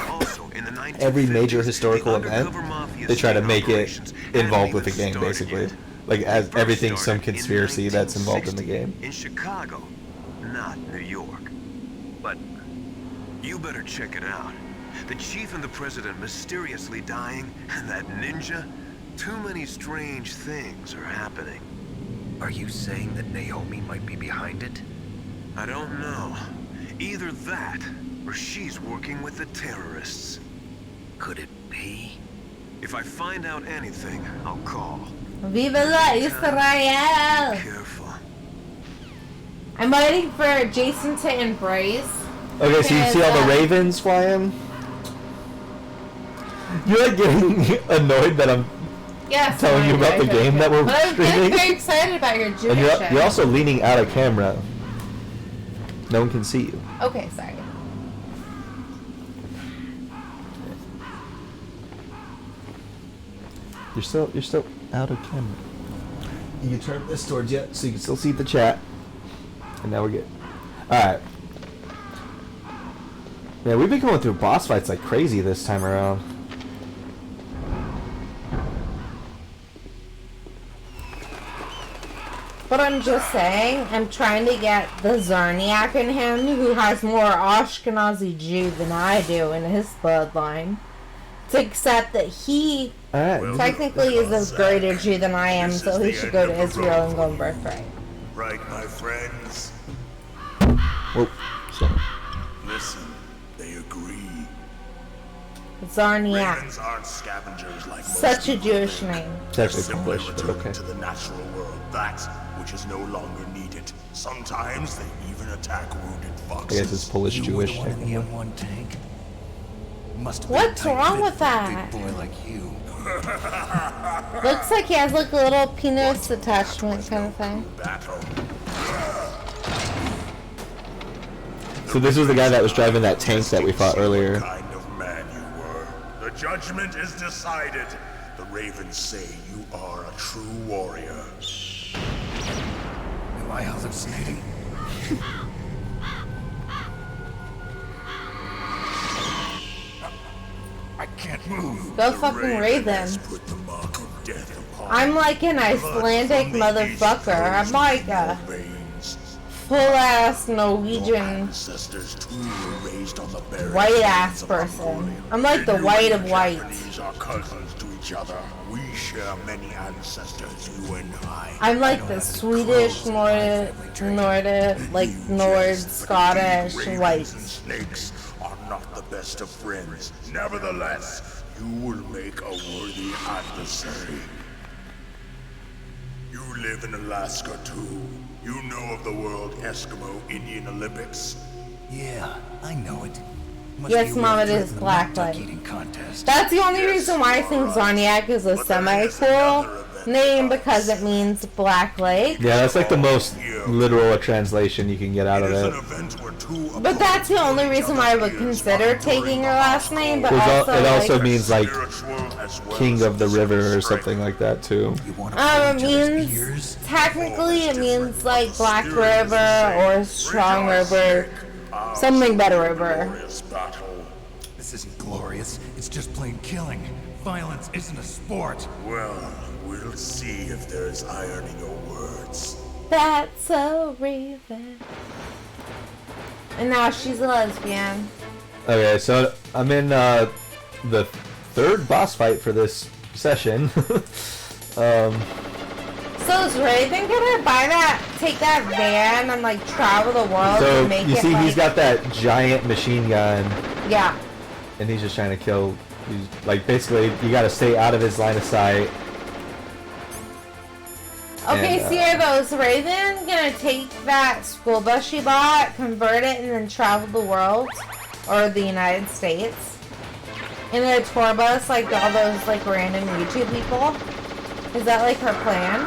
Also, in the 1950s, every major historical the event. undercover mafia They try to sting make it operations hadn't involved with the even game, started basically. yet. Like as First everything's some started in conspiracy that's involved in the 1960 game. In Chicago, not New York. But you better check it out. The chief and the president mysteriously dying, and that ninja. Too many strange things are happening. Are you saying that Naomi might be behind it? I don't know. Either that, or she's working with the terrorists. Could it be? If I find out anything, I'll call. Viva la Israel! Careful. I'm waiting for Jason to embrace. Okay, so you see all the ravens flying? You're like getting annoyed that I'm Yes, telling you about the game that we're but I'm getting streaming. very excited about your Jewish And shit. you're also leaning out of camera. No one can see you. Okay, sorry. You're still out of camera. You can turn this towards you so you can still see the chat. And now we're good. Alright. Man, we've been going through boss fights like crazy this time around. But I'm just saying, I'm trying to get the Zarniak in him, who has more Ashkenazi Jew than I do in his bloodline, to accept that he Alright. technically is a greater Jew than I am, so he should go to Israel and go on birthright. Right, my friends? Whoa. Sorry. Listen, they agree. Zarniak. Ravens aren't scavengers like most Such a people Jewish think. name. It's actually They're Polish, simply but returning okay. to the natural world, that which is no longer needed. Sometimes they even attack wounded I foxes. guess it's Polish Jewish. One in the technically. M1 tank. Must have What's been a tight wrong fit with for a that? Big boy like you. Looks like he has like a little penis attachment kind of thing. Battle. So this was the guy that was driving that tank that we fought earlier. What kind of man you were. The judgment is decided. The Ravens say you are a true warrior. Am I hallucinating? I can't move. Go fucking raid them. Put the mark of death upon I'm like an Icelandic motherfucker. I'm like a veins. full-ass Norwegian Ancestors too were raised on the barren white-ass sands of person. Mongolia. I'm like the You white and of white. Japanese are cousins to each other. We share many ancestors, you and I. I'm like the Swedish, Nord, like Nord, Scottish, Ravens white. and snakes are not the best of friends. Nevertheless, you will make a worthy adversary. You live in Alaska too. You know of the World Eskimo Indian Olympics. Yeah, I know it. Must Yes, be a Mom, way it to is threaten the Blacklight. duck eating contest. That's the only Yes, reason why I think alright. Zarniak is a But there is semi-cool another event name, about because it means Black Lake. Yeah, that's like the most literal translation you can get out It of is an it. event where two But that's the only opponents reason why I would kill each consider other during taking the her last hostile name, but It also, also like, means like spiritual as well king as of the river or physical something like that too. You want to it pull each other's means, ears? technically it means like Black River or Strong River, something better river. glorious battle. This isn't glorious. It's just plain killing. Violence isn't a sport. Well, we'll see if there's iron in your words. That's a raven. And now she's a lesbian. Okay, so I'm in the third boss fight for this session. So is Raven gonna take that van and like travel the world So and make you it see, like, he's got that giant machine gun, yeah. and he's just trying to kill. He's like basically you got to stay out of his line of sight. Okay, And, Sierra, though, is Raven gonna take that school bus she bought, convert it, and then travel the world or the United States in a tour bus like all those like random YouTube people? Is that like her plan?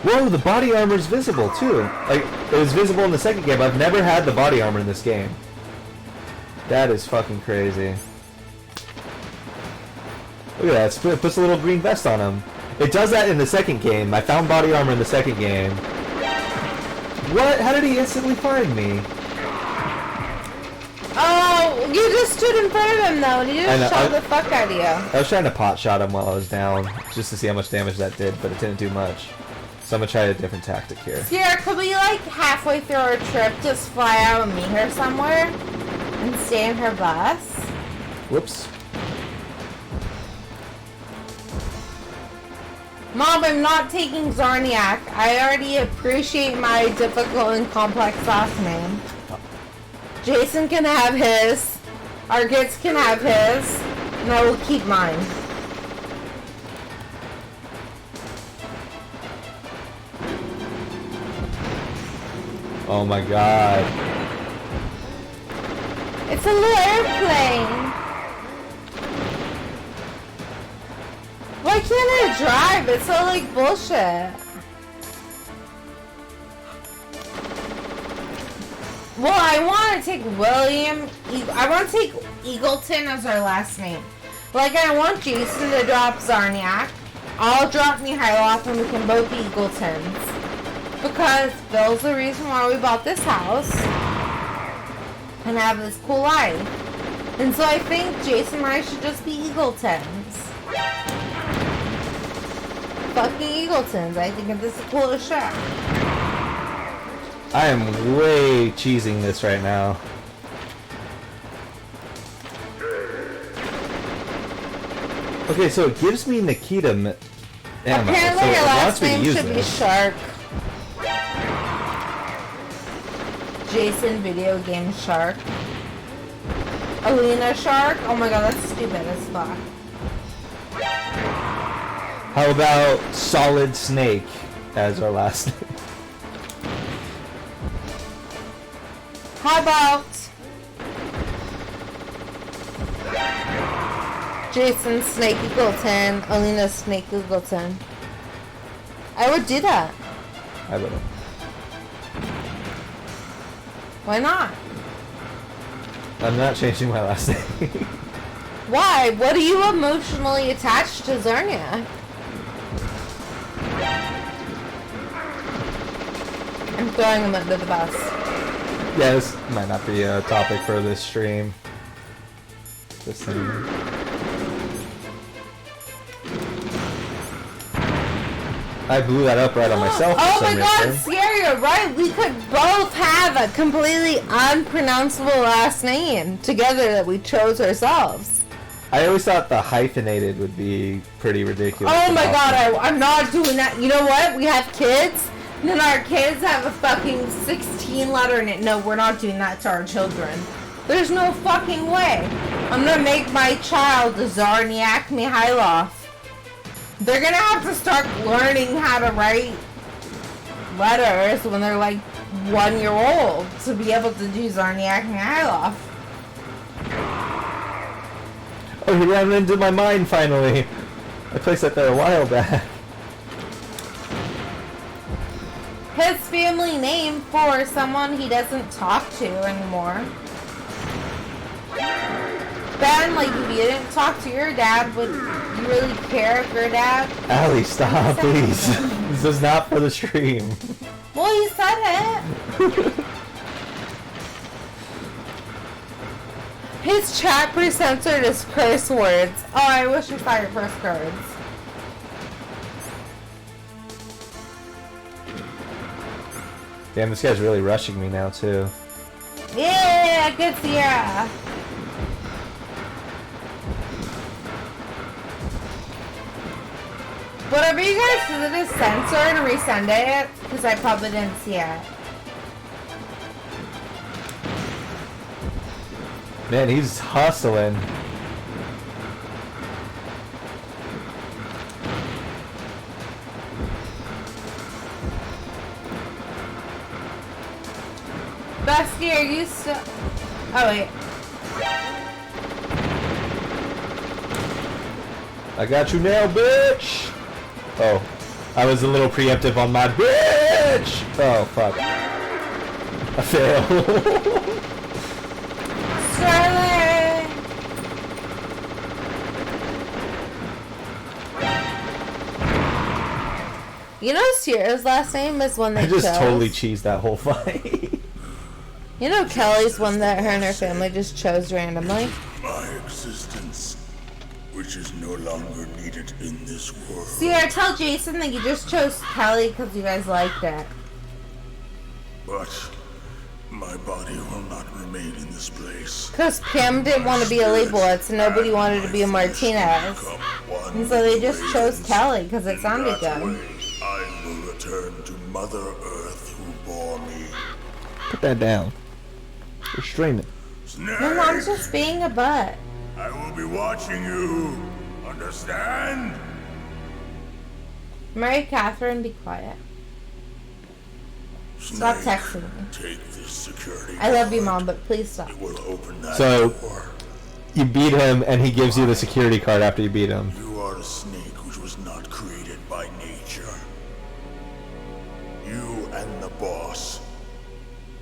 Whoa, the body armor's visible too. Like it was visible in the second game. I've never had the body armor in this game. That is fucking crazy. Look at that. It puts a little green vest on him. It does that in the second game. I found body armor in the second game. What? How did he instantly find me? Oh, you just stood in front of him though, and he just shot the fuck out of you. I was trying to pot shot him while I was down, just to see how much damage that did, but it didn't do much. So I'm gonna try a different tactic here. Sierra, could we like halfway through our trip just fly out and meet her somewhere and stay in her bus? Whoops. Mom, I'm not taking Zarniak. I already appreciate my difficult and complex last name. Jason can have his. Our kids can have his. And I will keep mine. Oh my god. It's a little airplane. Why can't I drive? It's so like bullshit. Well, I want to take I want to take Eagleton as our last name. Like, I want Jason to drop Zarniak. I'll drop Mihailoff and we can both be Eagletons. Because Bill's the reason why we bought this house. And have this cool life. And so I think Jason and I should just be Eagletons. Fucking Eagletons. I think this is the coolest shit. I am way cheesing this right now. Okay, so it gives me Nikita ammo. Apparently so your it last wants me to name use should be this. Shark. Jason Video Game Shark. Alina Shark? Oh my god, that's stupid as fuck. How about Solid Snake as our last name? How about Jason Snake Eagleton, Alina Snake Eagleton? I would do that. I wouldn't. Why not? I'm not changing my last name. Why? What are you emotionally attached to Zarnia? I'm throwing him under the bus. Yeah, this might not be a topic for this stream. This thing. I blew that up right on myself. Oh my god, Sierra, you're right. We could both have a completely unpronounceable last name together that we chose ourselves. I always thought the hyphenated would be pretty ridiculous. Oh my god, I'm not doing that. You know what? We have kids, and then our kids have a fucking 16 letter in it. No, we're not doing that to our children. There's no fucking way. I'm gonna make my child Zarniak Mihailov. They're gonna have to start learning how to write letters when they're like 1 year old to be able to do Zarniak Mihailov. Oh, he ran into my mind finally. I placed that there a while back. His family name for someone he doesn't talk to anymore. Ben, like, if you didn't talk to your dad, would you really care if your dad... Allie, stop, please. This is not for the stream. Well, you said it. His chat pre-censored his curse words. Oh, I wish I saw your curse words. Damn, this guy's really rushing me now, too. Yeah, good Sierra. Whatever you guys did is censor and resend it, because I probably didn't see it. Man, he's hustling. Bestie, are you still... Oh, wait. I got you now, bitch! Oh, I was a little preemptive on my bitch! Oh, fuck. I failed. Starling! You know Sierra's last name is one they I just chose? totally cheesed that whole fight. You know Kelly's one that her and her family just chose randomly? My existence, which is no longer needed in this world. Sierra, tell Jason that you just chose Kelly because you guys liked it. But my body will not remain in this place. Because Pim didn't want to be a Leibowitz, so nobody wanted to be a Martinez. And so they just chose Kelly because it sounded good. I will return to Mother Earth who bore me. Put that down. We're streaming. Your mom's just being a butt. I will be watching you. Understand? Mary Catherine, be quiet. Stop texting me. Take this security I love you, Mom, but please stop. It will open that So, door. you beat him and he gives you the security card after you beat him. You are a snake which was not created by nature. You and the boss.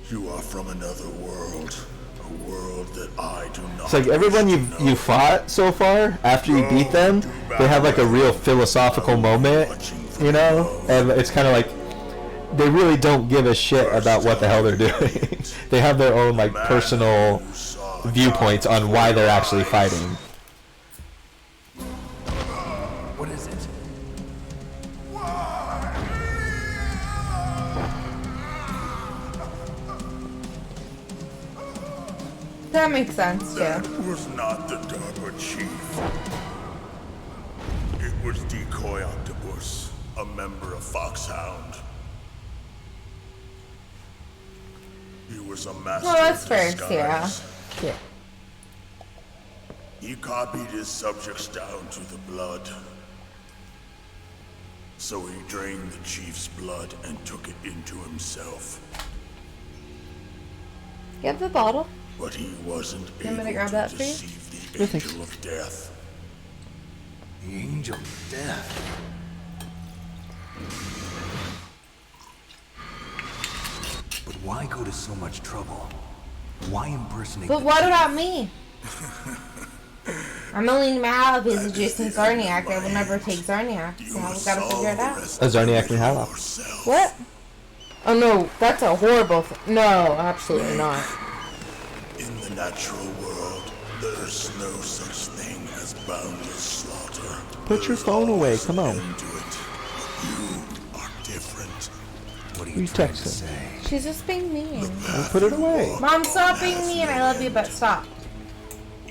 You are from another world. A world that I do not. It's like everyone you fought so far, after you beat them, they have like a real philosophical moment, you know? And it's kind of like, they really don't give a shit about what the hell they're doing. They have their own like personal viewpoints on why they're actually fighting. What is it? That makes sense, too. That was not the DARPA chief. It was Decoy Octopus, a member of Foxhound. He was a master. Well, that's of fair, disguise. Sierra. Yeah. He copied his subjects down to the blood. So he drained the chief's blood and took it into himself. You have the bottle? But he wasn't You want me to able grab to that for you? deceive the Angel of Death. The Angel of Death. But why go to so much trouble? Why impersonate? But what about me? I'm only mad if he's Jason Zarniak. I will never take Zarniak. So I've got to figure it out. A Zarniak Mihailov. What? Oh no, that's a horrible no, absolutely not. In the natural world, there's no such thing as boundless slaughter. Put your phone away, come on. End to it. You are different. What are You you trying to texting? say? She's just being mean. Put it away. Mom, stop being mean. I love you, but stop.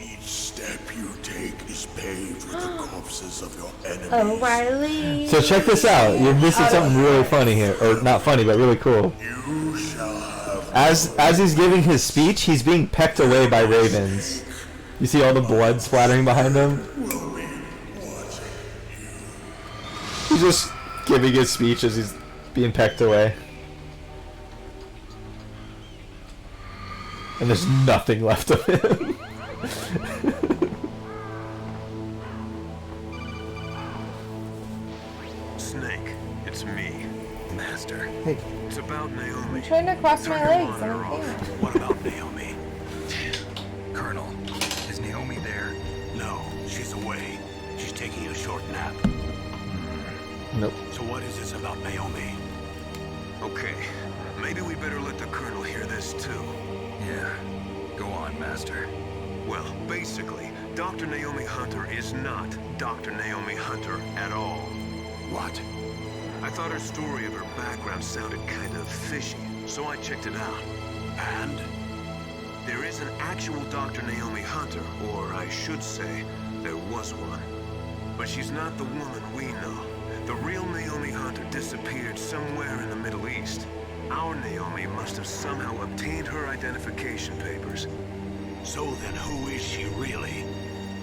Each step you take is paved with the corpses of your enemies. Oh, Riley. So check this out. You're missing something really funny here, or not funny, but really cool. You shall have As he's giving his speech, he's being pecked away by ravens. You see all the blood splattering behind him? He's just giving his speech as he's being pecked away. And there's nothing left of him. Snake, it's me. Master. Hey, It's about Naomi. I'm trying to cross Turn my your legs. I monitor don't off. care. What about Naomi? Colonel, is Naomi there? No, she's away. She's taking a short nap. nope. So what is this about Naomi? Okay, maybe we better let the Colonel hear this too. Yeah. Go on, Master. Well, basically, Dr. Naomi Hunter is not Dr. Naomi Hunter at all. What? I thought her story of her background sounded kind of fishy, so I checked it out. And? There is an actual Dr. Naomi Hunter, or I should say, there was one. But she's not the woman we know. The real Naomi Hunter disappeared somewhere in the Middle East. Our Naomi must have somehow obtained her identification papers. So then who is she really?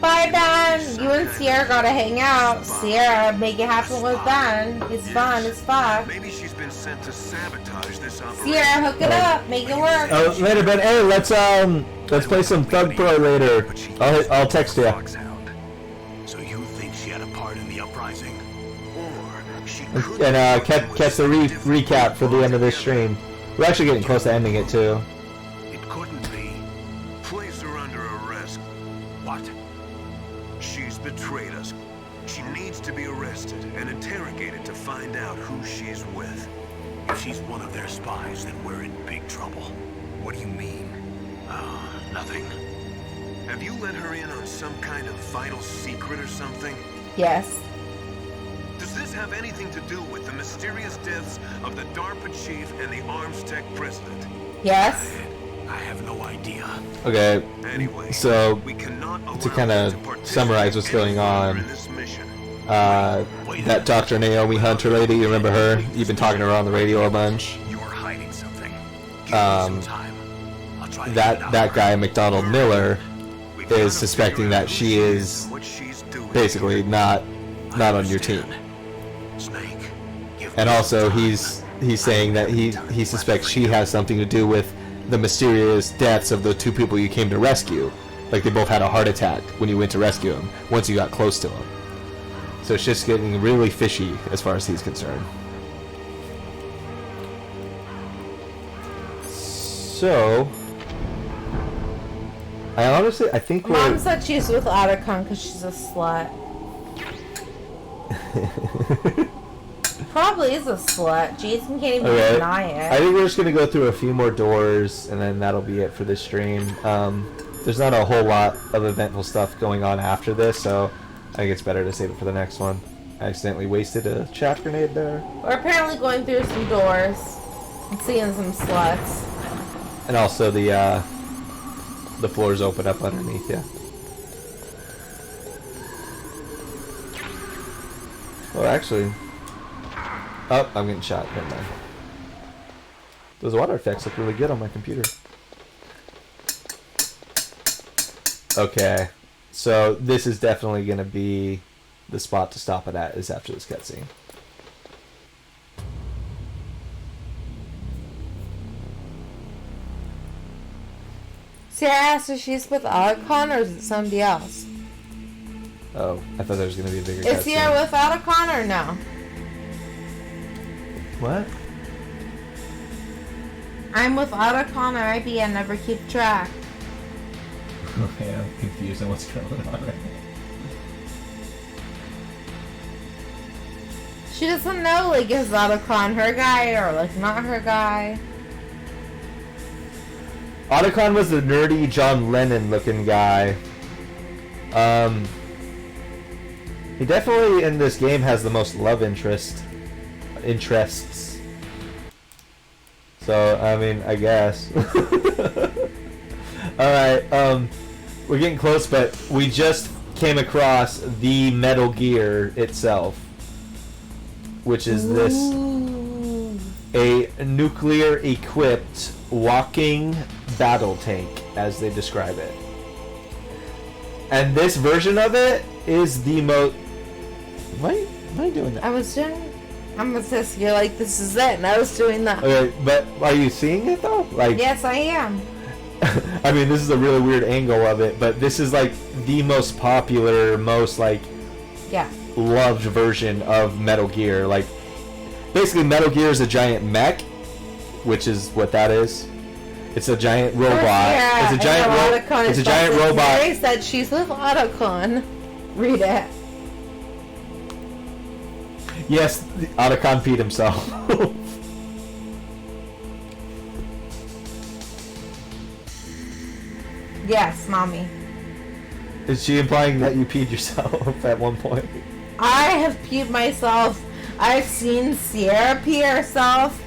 Bye, Ben. You and Sierra gotta hang out. Sierra, make it happen with Ben. It's fun. It's fun. Maybe she's been sent to sabotage this operation. Sierra, hook it up. Make it work. Oh, later, Ben. Hey, let's play some Thug Pro later. I'll text you. Foxhound. So you think she had a part in the uprising? Or she And could catch the recap for the end of this stream. We're actually getting close to ending it too. It couldn't be. place her under arrest. What? She's betrayed us. She needs to be arrested and interrogated to find out who she's with. If she's one of their spies, then we're in big trouble. What do you mean? Nothing. Have you let her in on some kind of vital secret or something? Yes. Does this have anything to do with the mysterious deaths of the DARPA chief and the Arms Tech president? Yes. I have no idea. Okay, Anyway, so we cannot allow to kind her of participate summarize what's any going on, further in this mission. that Dr. Naomi Hunter lady, you remember her? You've been talking to her on the radio a bunch. You're hiding something. Give me some time. I'll try to figure it out. That guy, McDonald Miller, We've gotta is suspecting figure out that who she is and what she's doing. basically not on your team. Snake. Give And me also, some time. he's saying that he suspects she has something to do with the mysterious deaths of the two people you came to rescue. Like they both had a heart attack when you went to rescue them, once you got close to them. So it's just getting really fishy as far as he's concerned. So, I think Mom we're... said she's with Otacon because she's a slut. Probably is a slut. Jason can't even Okay. deny I it. think we're just gonna go through a few more doors, and then that'll be it for this stream. There's not a whole lot of eventful stuff going on after this, so I think it's better to save it for the next one. I accidentally wasted a chaff grenade there. We're apparently going through some doors and seeing some sluts. And also the floors open up underneath you. Oh, actually... Oh, I'm getting shot. Never mind. Those water effects look really good on my computer. Okay. So, this is definitely going to be the spot to stop it at, is after this cutscene. Sarah asked if she's with Otacon or is it somebody else? Oh, I thought there was going to be a bigger Is Sierra cutscene. with Otacon or no? What? I'm with Otacon, I might be, I never keep track. Okay, I'm confused on what's going on right now. She doesn't know, like, is Otacon her guy or, like, not her guy. Otacon was the nerdy John Lennon looking guy. He definitely in this game has the most love interests. So, I mean, I guess. Alright, we're getting close, but we just came across the Metal Gear itself. Which is this, a nuclear-equipped walking battle tank, as they describe it. And this version of it is the most... Why are you doing that? I'm obsessed. You're like, this is it, and I was doing that. Okay, but are you seeing it though? Like, yes, I am. I mean, this is a really weird angle of it, but this is like the most popular, most like loved version of Metal Gear. Like, basically, Metal Gear is a giant mech, which is what that is. It's a giant robot. Yeah, it's a giant It's a giant robot. Mary said she's with Otacon. Read it. Yes, Otacon peed himself. Yes, mommy. Is she implying that you peed yourself at one point? I have peed myself. I've seen Sierra pee herself.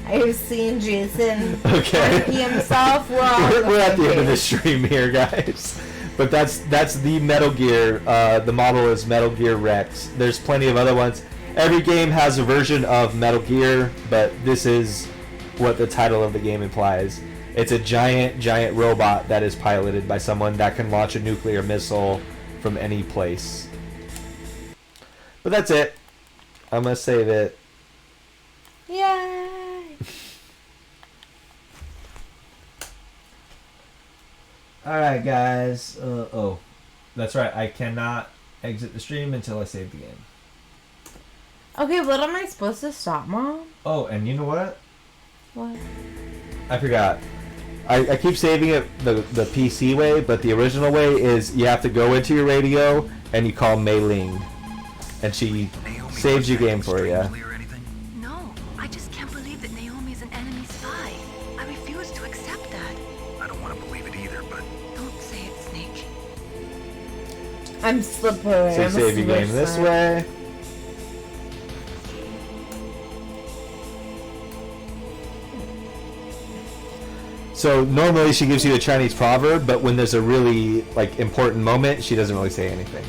I've seen Jason pee himself. We're at the end of the stream here, guys. But that's the Metal Gear. The model is Metal Gear Rex. There's plenty of other ones. Every game has a version of Metal Gear, but this is what the title of the game implies. It's a giant robot that is piloted by someone that can launch a nuclear missile from any place. But that's it. I'm gonna save it. Yay! Alright, guys. Oh, that's right. I cannot exit the stream until I save the game. Okay, what am I supposed to stop, Mom? Oh, and you know what? What? I forgot. I keep saving it the PC way, but the original way is you have to go into your radio and you call Mei Ling. And she saves your game for you. No, I just can't believe that Naomi's an enemy spy. I refuse to accept that. I don't want to believe it either, but... Don't say it, Snake. I'm slippery. So you save your game this way. So normally she gives you a Chinese proverb, but when there's a really like important moment, she doesn't really say anything.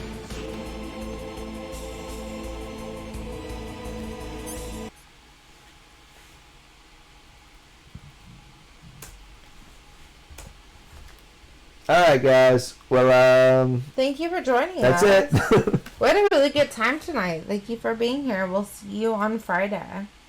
Alright guys, well thank you for joining us. That's it. We had a really good time tonight. Thank you for being here. We'll see you on Friday.